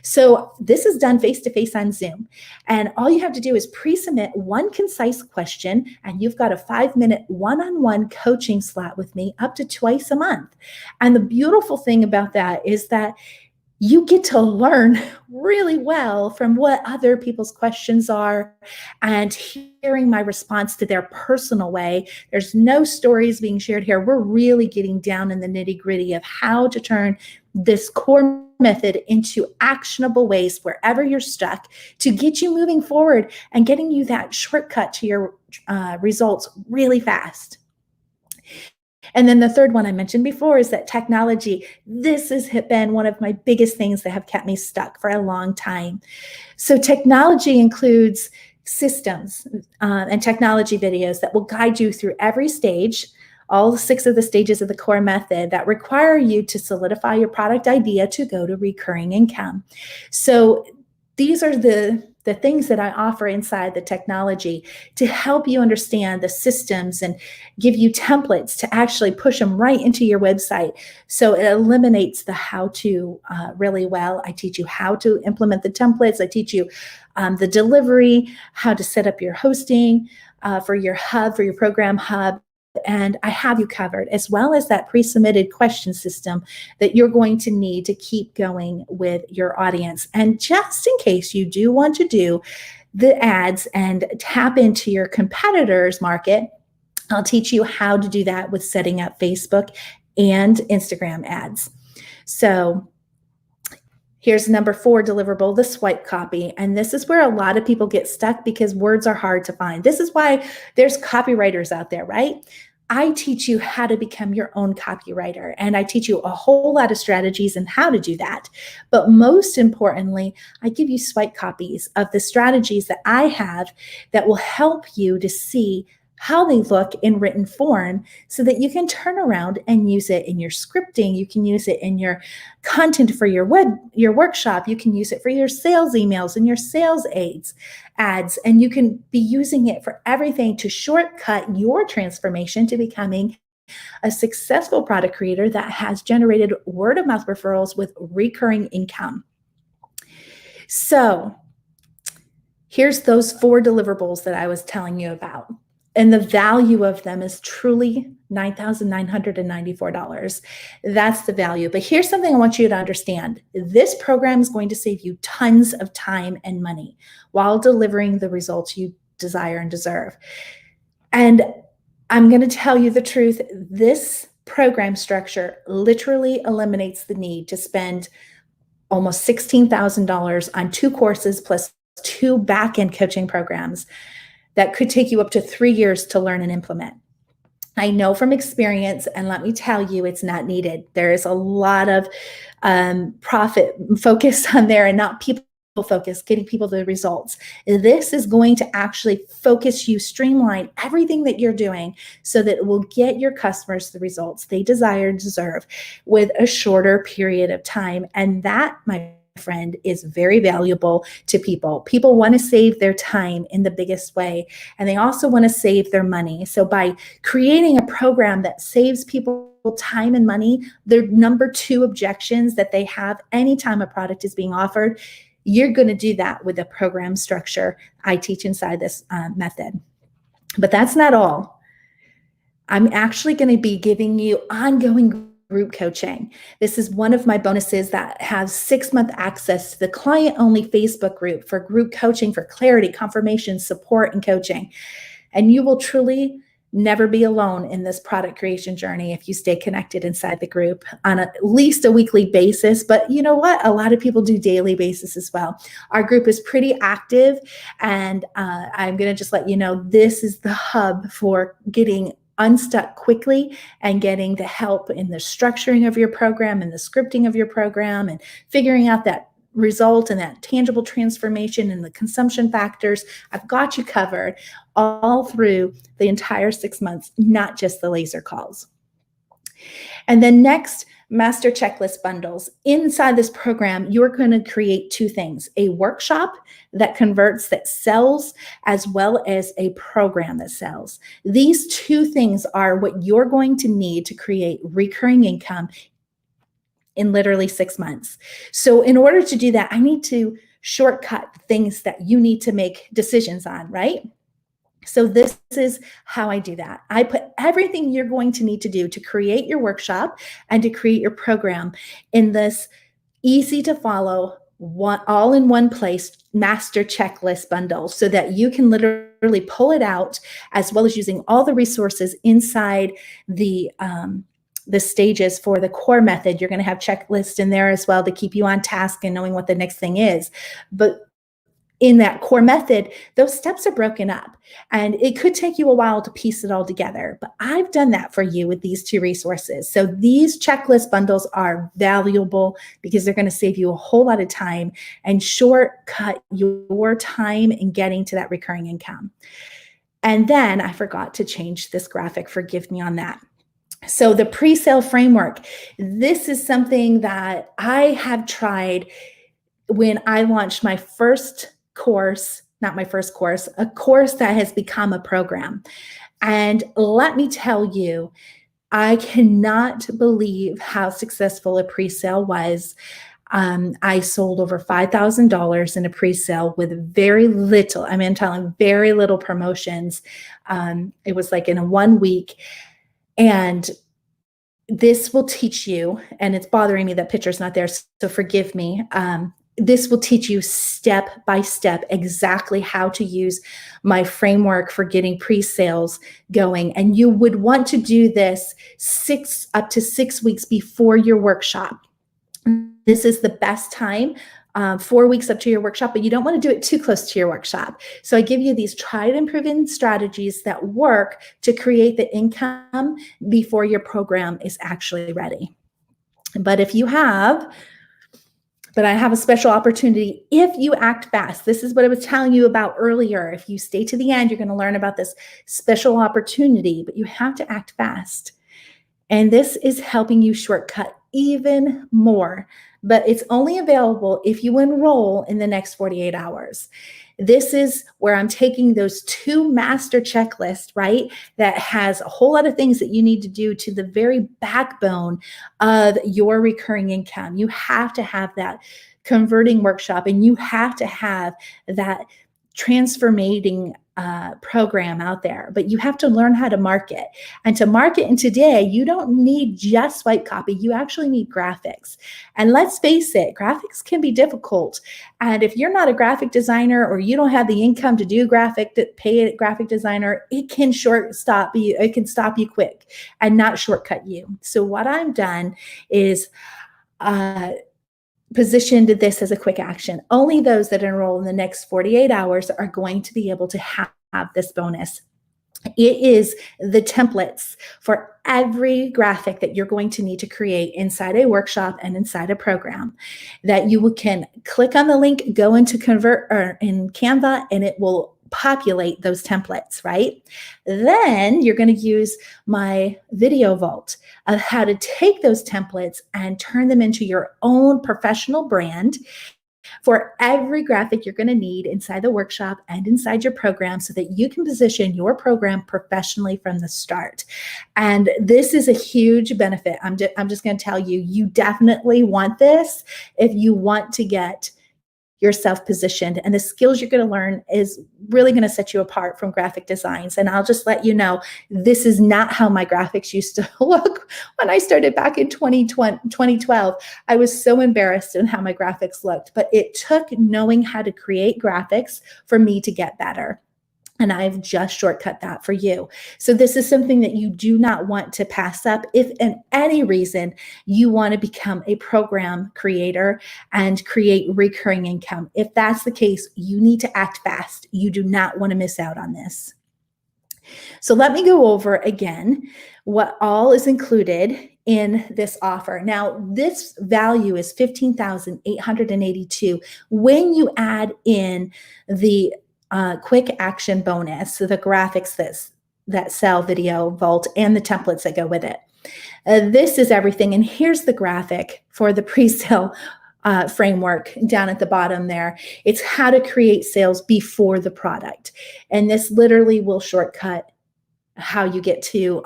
So this is done face-to-face on Zoom. And all you have to do is pre-submit one concise question, and you've got a 5-minute one-on-one coaching slot with me up to twice a month. And the beautiful thing about that is that you get to learn really well from what other people's questions are and hearing my response to their personal way. There's no stories being shared here. We're really getting down in the nitty-gritty of how to turn this core method into actionable ways wherever you're stuck, to get you moving forward and getting you that shortcut to your results really fast. And then the third one I mentioned before is that technology. This has been one of my biggest things that have kept me stuck for a long time. So technology includes systems and technology videos that will guide you through every stage, all 6 of the stages of the core method that require you to solidify your product idea to go to recurring income. So these are the things that I offer inside the technology to help you understand the systems and give you templates to actually push them right into your website. So it eliminates the how-to really well. I teach you how to implement the templates. I teach you the delivery, how to set up your hosting for your hub, for your program hub. And I have you covered, as well as that pre-submitted question system that you're going to need to keep going with your audience. And just in case you do want to do the ads and tap into your competitors' market, I'll teach you how to do that with setting up Facebook and Instagram ads. So here's number 4 deliverable, the swipe copy. And this is where a lot of people get stuck because words are hard to find. This is why there's copywriters out there, right? I teach you how to become your own copywriter, and I teach you a whole lot of strategies and how to do that. But most importantly, I give you swipe copies of the strategies that I have that will help you to see how they look in written form so that you can turn around and use it in your scripting. You can use it in your content for your workshop. You can use it for your sales emails and your sales ads, and you can be using it for everything to shortcut your transformation to becoming a successful product creator that has generated word of mouth referrals with recurring income. So here's those 4 deliverables that I was telling you about. And the value of them is truly $9,994. That's the value. But here's something I want you to understand. This program is going to save you tons of time and money while delivering the results you desire and deserve. And I'm going to tell you the truth. This program structure literally eliminates the need to spend almost $16,000 on 2 courses plus 2 back-end coaching programs that could take you up to 3 years to learn and implement. I know from experience, and let me tell you, it's not needed. There is a lot of profit focus on there and not people focus, getting people the results. This is going to actually focus you, streamline everything that you're doing so that it will get your customers the results they desire and deserve with a shorter period of time. And that, my friend, is very valuable to people. People want to save their time in the biggest way, and they also want to save their money. So by creating a program that saves people time and money, their number 2 objections that they have anytime a product is being offered, you're going to do that with the program structure I teach inside this method. But that's not all. I'm actually going to be giving you ongoing group coaching. This is one of my bonuses that has 6-month access to the client-only Facebook group for group coaching for clarity, confirmation, support, and coaching. And you will truly never be alone in this product creation journey if you stay connected inside the group on at least a weekly basis. But you know what? A lot of people do daily basis as well. Our group is pretty active, and I'm going to just let you know this is the hub for getting unstuck quickly and getting the help in the structuring of your program and the scripting of your program and figuring out that result and that tangible transformation and the consumption factors. I've got you covered all through the entire 6 months, not just the laser calls. And then next, master checklist bundles. Inside this program, you're going to create 2 things: a workshop that converts, that sells, as well as a program that sells. These 2 things are what you're going to need to create recurring income in literally 6 months. So in order to do that, I need to shortcut things that you need to make decisions on, right? So this is how I do that. I put everything you're going to need to do to create your workshop and to create your program in this easy to follow, all in one place master checklist bundle so that you can literally pull it out, as well as using all the resources inside the stages for the core method. You're going to have checklists in there as well to keep you on task and knowing what the next thing is. But in that core method, those steps are broken up, and it could take you a while to piece it all together. But I've done that for you with these two resources. So these checklist bundles are valuable because they're going to save you a whole lot of time and shortcut your time in getting to that recurring income. And then I forgot to change this graphic. Forgive me on that. So the Presale Framework, this is something that I have tried when I launched my first course, not my first course, a course that has become a program. And let me tell you, I cannot believe how successful a pre-sale was. I sold over $5,000 in a pre-sale with very little, I'm telling very little promotions. It was like in a 1 week. And this will teach you, and it's bothering me that picture's not there, so forgive me. This will teach you step by step exactly how to use my framework for getting pre-sales going. And you would want to do this up to 6 weeks before your workshop. This is the best time, 4 weeks up to your workshop, but you don't want to do it too close to your workshop. So I give you these tried and proven strategies that work to create the income before your program is actually ready. But I have a special opportunity if you act fast. This is what I was telling you about earlier. If you stay to the end, you're going to learn about this special opportunity, but you have to act fast. And this is helping you shortcut even more, but it's only available if you enroll in the next 48 hours. This is where I'm taking those two master checklists, right? That has a whole lot of things that you need to do to the very backbone of your recurring income. You have to have that converting workshop, and you have to have that transformating program out there, but you have to learn how to market. And to market in today, you don't need just swipe copy. You actually need graphics. And let's face it, graphics can be difficult. And if you're not a graphic designer, or you don't have the income to do pay a graphic designer, it can stop you quick and not shortcut you. So what I've done is positioned this as a quick action. Only those that enroll in the next 48 hours are going to be able to have this bonus. It is the templates for every graphic that you're going to need to create inside a workshop and inside a program that you can click on the link, go into Convert or in Canva, and it will populate those templates, right? Then you're going to use my video vault of how to take those templates and turn them into your own professional brand for every graphic you're going to need inside the workshop and inside your program, so that you can position your program professionally from the start. And this is a huge benefit. I'm just going to tell you, you definitely want this if you want to get yourself positioned, and the skills you're going to learn is really going to set you apart from graphic designs. And I'll just let you know, this is not how my graphics used to look when I started back in 2012. I was so embarrassed in how my graphics looked, but it took knowing how to create graphics for me to get better. And I've just shortcut that for you. So this is something that you do not want to pass up if in any reason you want to become a program creator and create recurring income. If that's the case, you need to act fast. You do not want to miss out on this. So let me go over again what all is included in this offer. Now, this value is $15,882 when you add in the quick action bonus, so the graphics that sell video vault and the templates that go with it. This is everything. And here's the graphic for the pre-sale framework down at the bottom there. It's how to create sales before the product. And this literally will shortcut how you get to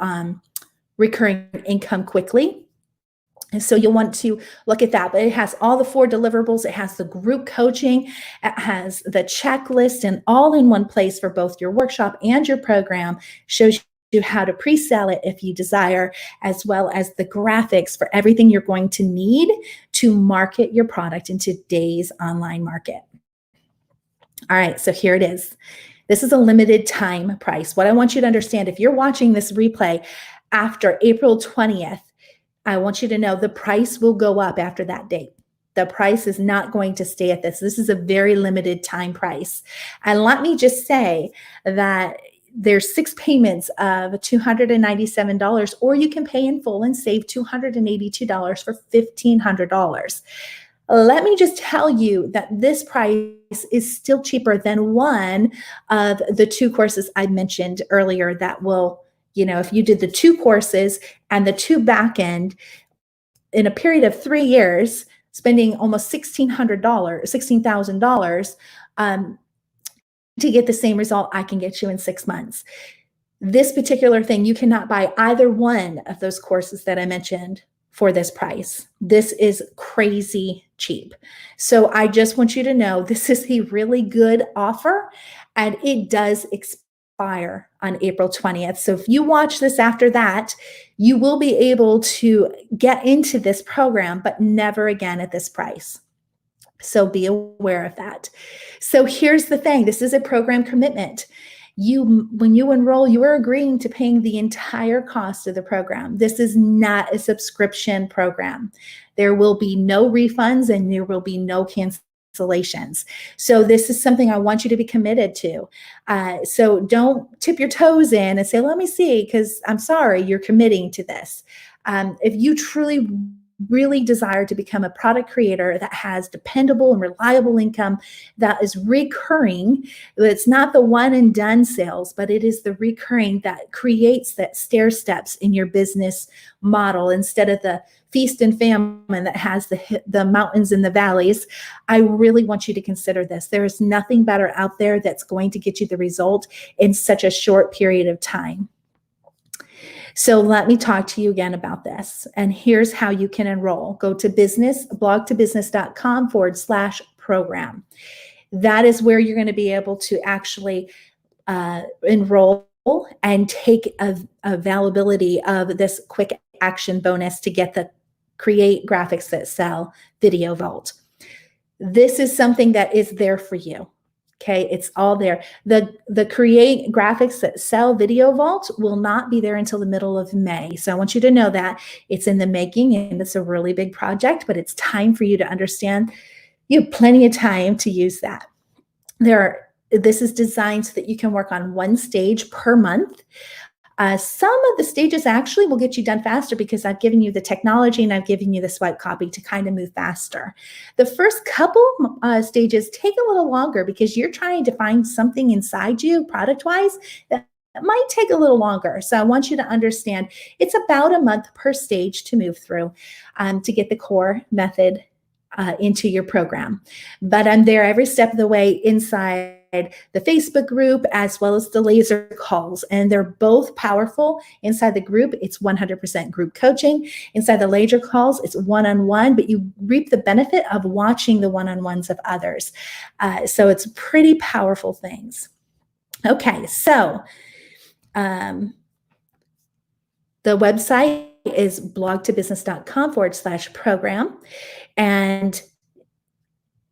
recurring income quickly. And so you'll want to look at that, but it has all the 4 deliverables. It has the group coaching. It has the checklist, and all in one place for both your workshop and your program. Shows you how to pre-sell it if you desire, as well as the graphics for everything you're going to need to market your product in today's online market. All right, so here it is. This is a limited time price. What I want you to understand, if you're watching this replay after April 20th, I want you to know the price will go up after that date. The price is not going to stay at this. This is a very limited time price. And let me just say that there's 6 payments of $297, or you can pay in full and save $282 for $1,500. Let me just tell you that this price is still cheaper than one of the 2 courses I mentioned earlier that will, if you did the 2 courses and the 2 back end in a period of 3 years, spending almost $16,000 to get the same result I can get you in 6 months. This particular thing, you cannot buy either one of those courses that I mentioned for this price. This is crazy cheap. So I just want you to know this is a really good offer, and it does expire on April 20th. So if you watch this after that, you will be able to get into this program, but never again at this price. So be aware of that. So here's the thing. This is a program commitment. When you enroll, you are agreeing to paying the entire cost of the program. This is not a subscription program. There will be no refunds and there will be no cancellations. So this is something I want you to be committed to. So don't tip your toes in and say, let me see, because I'm sorry, you're committing to this. If you truly really desire to become a product creator that has dependable and reliable income that is recurring, it's not the one and done sales, but it is the recurring that creates that stair steps in your business model instead of the feast and famine that has the mountains and the valleys. I really want you to consider this. There is nothing better out there that's going to get you the result in such a short period of time. So let me talk to you again about this. And here's how you can enroll. Go to blogtobusiness.com/program. That is where you're going to be able to actually enroll and take availability of this quick action bonus to get the Create Graphics That Sell Video Vault. This is something that is there for you. Okay, it's all there. The Create Graphics That Sell Video Vault will not be there until the middle of May. So I want you to know that it's in the making and it's a really big project, but it's time for you to understand you have plenty of time to use that. This is designed so that you can work on 1 stage per month. Some of the stages actually will get you done faster because I've given you the technology and I've given you the swipe copy to kind of move faster. The first couple stages take a little longer because you're trying to find something inside you product-wise that might take a little longer. So I want you to understand it's about a month per stage to move through to get the core method into your program. But I'm there every step of the way inside the Facebook group as well as the laser calls, and they're both powerful. Inside the group, it's 100% group coaching. Inside the laser calls, it's one-on-one, but you reap the benefit of watching the one-on-ones of others. So it's pretty powerful things. Okay, so the website is blogtobusiness.com/program, and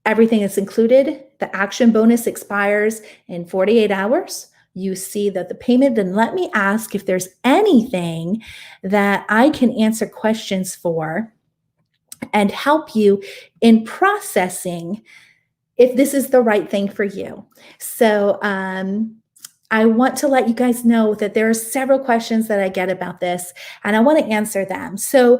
everything is included. The action bonus expires in 48 hours. You see that the payment, and let me ask if there's anything that I can answer questions for and help you in processing if this is the right thing for you. So I want to let you guys know that there are several questions that I get about this, and I want to answer them. So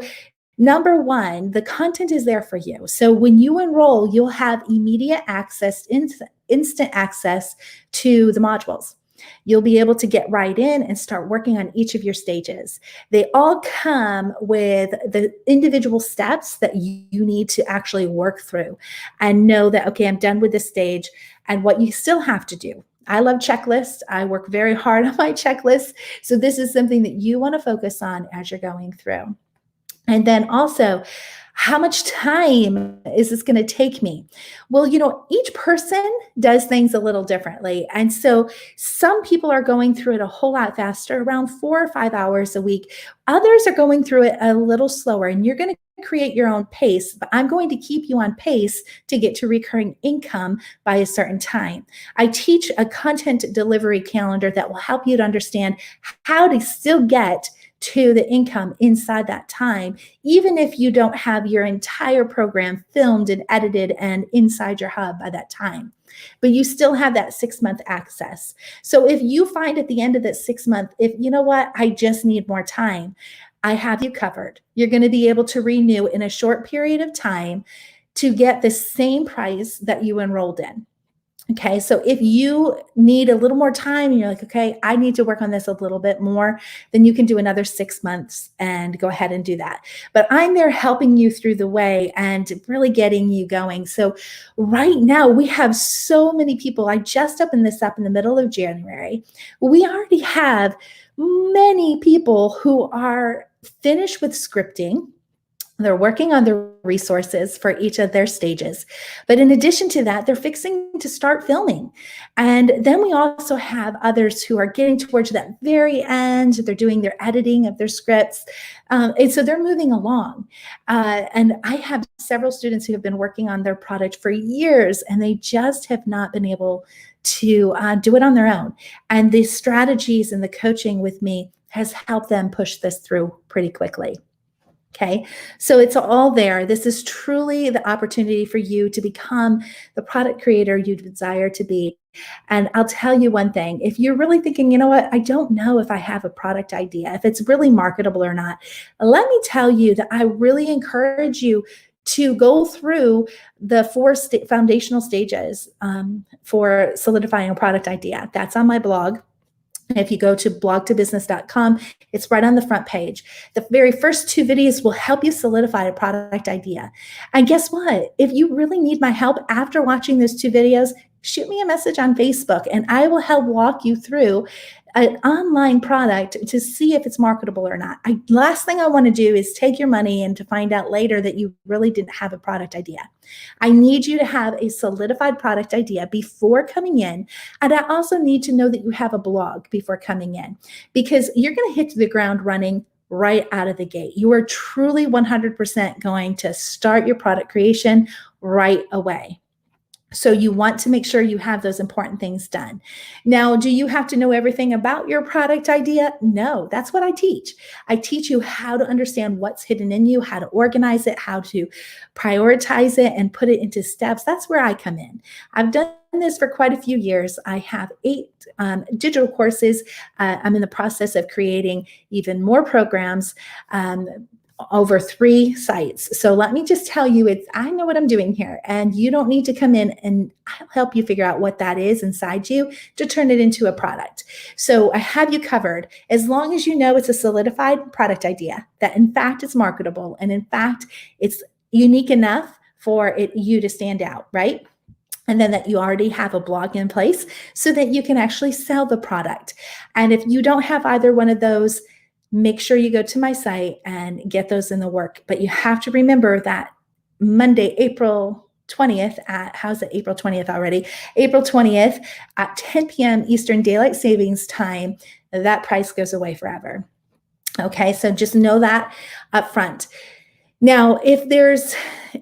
number one, the content is there for you. So when you enroll, you'll have immediate access, instant access to the modules. You'll be able to get right in and start working on each of your stages. They all come with the individual steps that you need to actually work through and know that, okay, I'm done with this stage, and what you still have to do. I love checklists. I work very hard on my checklists. So this is something that you want to focus on as you're going through. And then also, how much time is this going to take me? Well, each person does things a little differently. And so some people are going through it a whole lot faster, around 4 or 5 hours a week. Others are going through it a little slower, and you're going to create your own pace, but I'm going to keep you on pace to get to recurring income by a certain time. I teach a content delivery calendar that will help you to understand how to still get to the income inside that time, even if you don't have your entire program filmed and edited and inside your hub by that time. But you still have that 6-month access. So if you find at the end of that 6 month, if you know what, I just need more time, I have you covered. You're going to be able to renew in a short period of time to get the same price that you enrolled in. Okay, so if you need a little more time and you're like, okay, I need to work on this a little bit more, then you can do another 6 months and go ahead and do that. But I'm there helping you through the way and really getting you going. So right now we have so many people. I just opened this up in the middle of January. We already have many people who are finished with scripting. They're working on the resources for each of their stages. But in addition to that, they're fixing to start filming. And then we also have others who are getting towards that very end. They're doing their editing of their scripts. And so they're moving along. And I have several students who have been working on their product for years, and they just have not been able to do it on their own. And the strategies and the coaching with me has helped them push this through pretty quickly. Okay, so it's all there. This is truly the opportunity for you to become the product creator you desire to be. And I'll tell you one thing, if you're really thinking, you know what, I don't know if I have a product idea, if it's really marketable or not, let me tell you that I really encourage you to go through the 4 foundational stages for solidifying a product idea. That's on my blog. If you go to blogtobusiness.com, it's right on the front page. The very first 2 videos will help you solidify a product idea. And guess what? If you really need my help after watching those 2 videos, shoot me a message on Facebook and I will help walk you through an online product to see if it's marketable or not. Last thing I want to do is take your money and to find out later that you really didn't have a product idea. I need you to have a solidified product idea before coming in. And I also need to know that you have a blog before coming in, because you're going to hit the ground running right out of the gate. You are truly 100% going to start your product creation right away. So you want to make sure you have those important things done. Now, do you have to know everything about your product idea? No, that's what I teach. I teach you how to understand what's hidden in you, how to organize it, how to prioritize it and put it into steps. That's where I come in. I've done this for quite a few years. I have 8 digital courses. I'm in the process of creating even more programs over 3 sites. So let me just tell you, I know what I'm doing here, and you don't need to come in, and I'll help you figure out what that is inside you to turn it into a product. So I have you covered as long as you know it's a solidified product idea, that in fact it's marketable, and in fact it's unique enough for you to stand out, right? And then that you already have a blog in place so that you can actually sell the product. And if you don't have either one of those, make sure you go to my site and get those in the work. But you have to remember that Monday, April 20th how's it April 20th already? April 20th at 10 p.m. Eastern Daylight Savings Time, that price goes away forever. Okay, so just know that up front. Now, if there's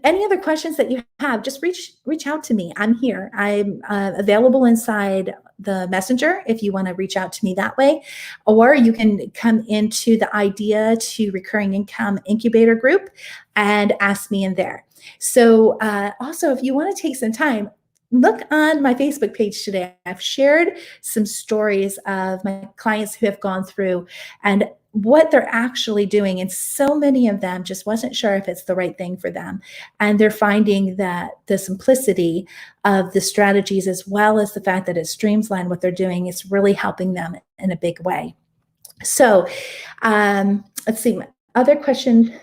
any other questions that you have, just reach out to me. I'm here. I'm available inside the messenger if you want to reach out to me that way, or you can come into the Idea to Recurring Income Incubator group and ask me in there. So also, if you want to take some time, look on my Facebook page today. I've shared some stories of my clients who have gone through and what they're actually doing. And so many of them just wasn't sure if it's the right thing for them. And they're finding that the simplicity of the strategies, as well as the fact that it streamlines what they're doing, is really helping them in a big way. So let's see, other question.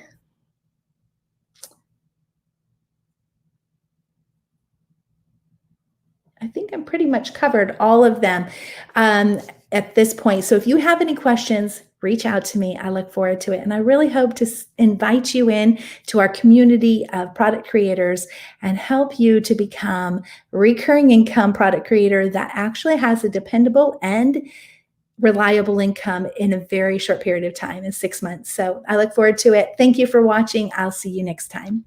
I think I'm pretty much covered all of them at this point. So if you have any questions, reach out to me. I look forward to it. And I really hope to invite you in to our community of product creators and help you to become a recurring income product creator that actually has a dependable and reliable income in a very short period of time, in 6 months. So I look forward to it. Thank you for watching. I'll see you next time.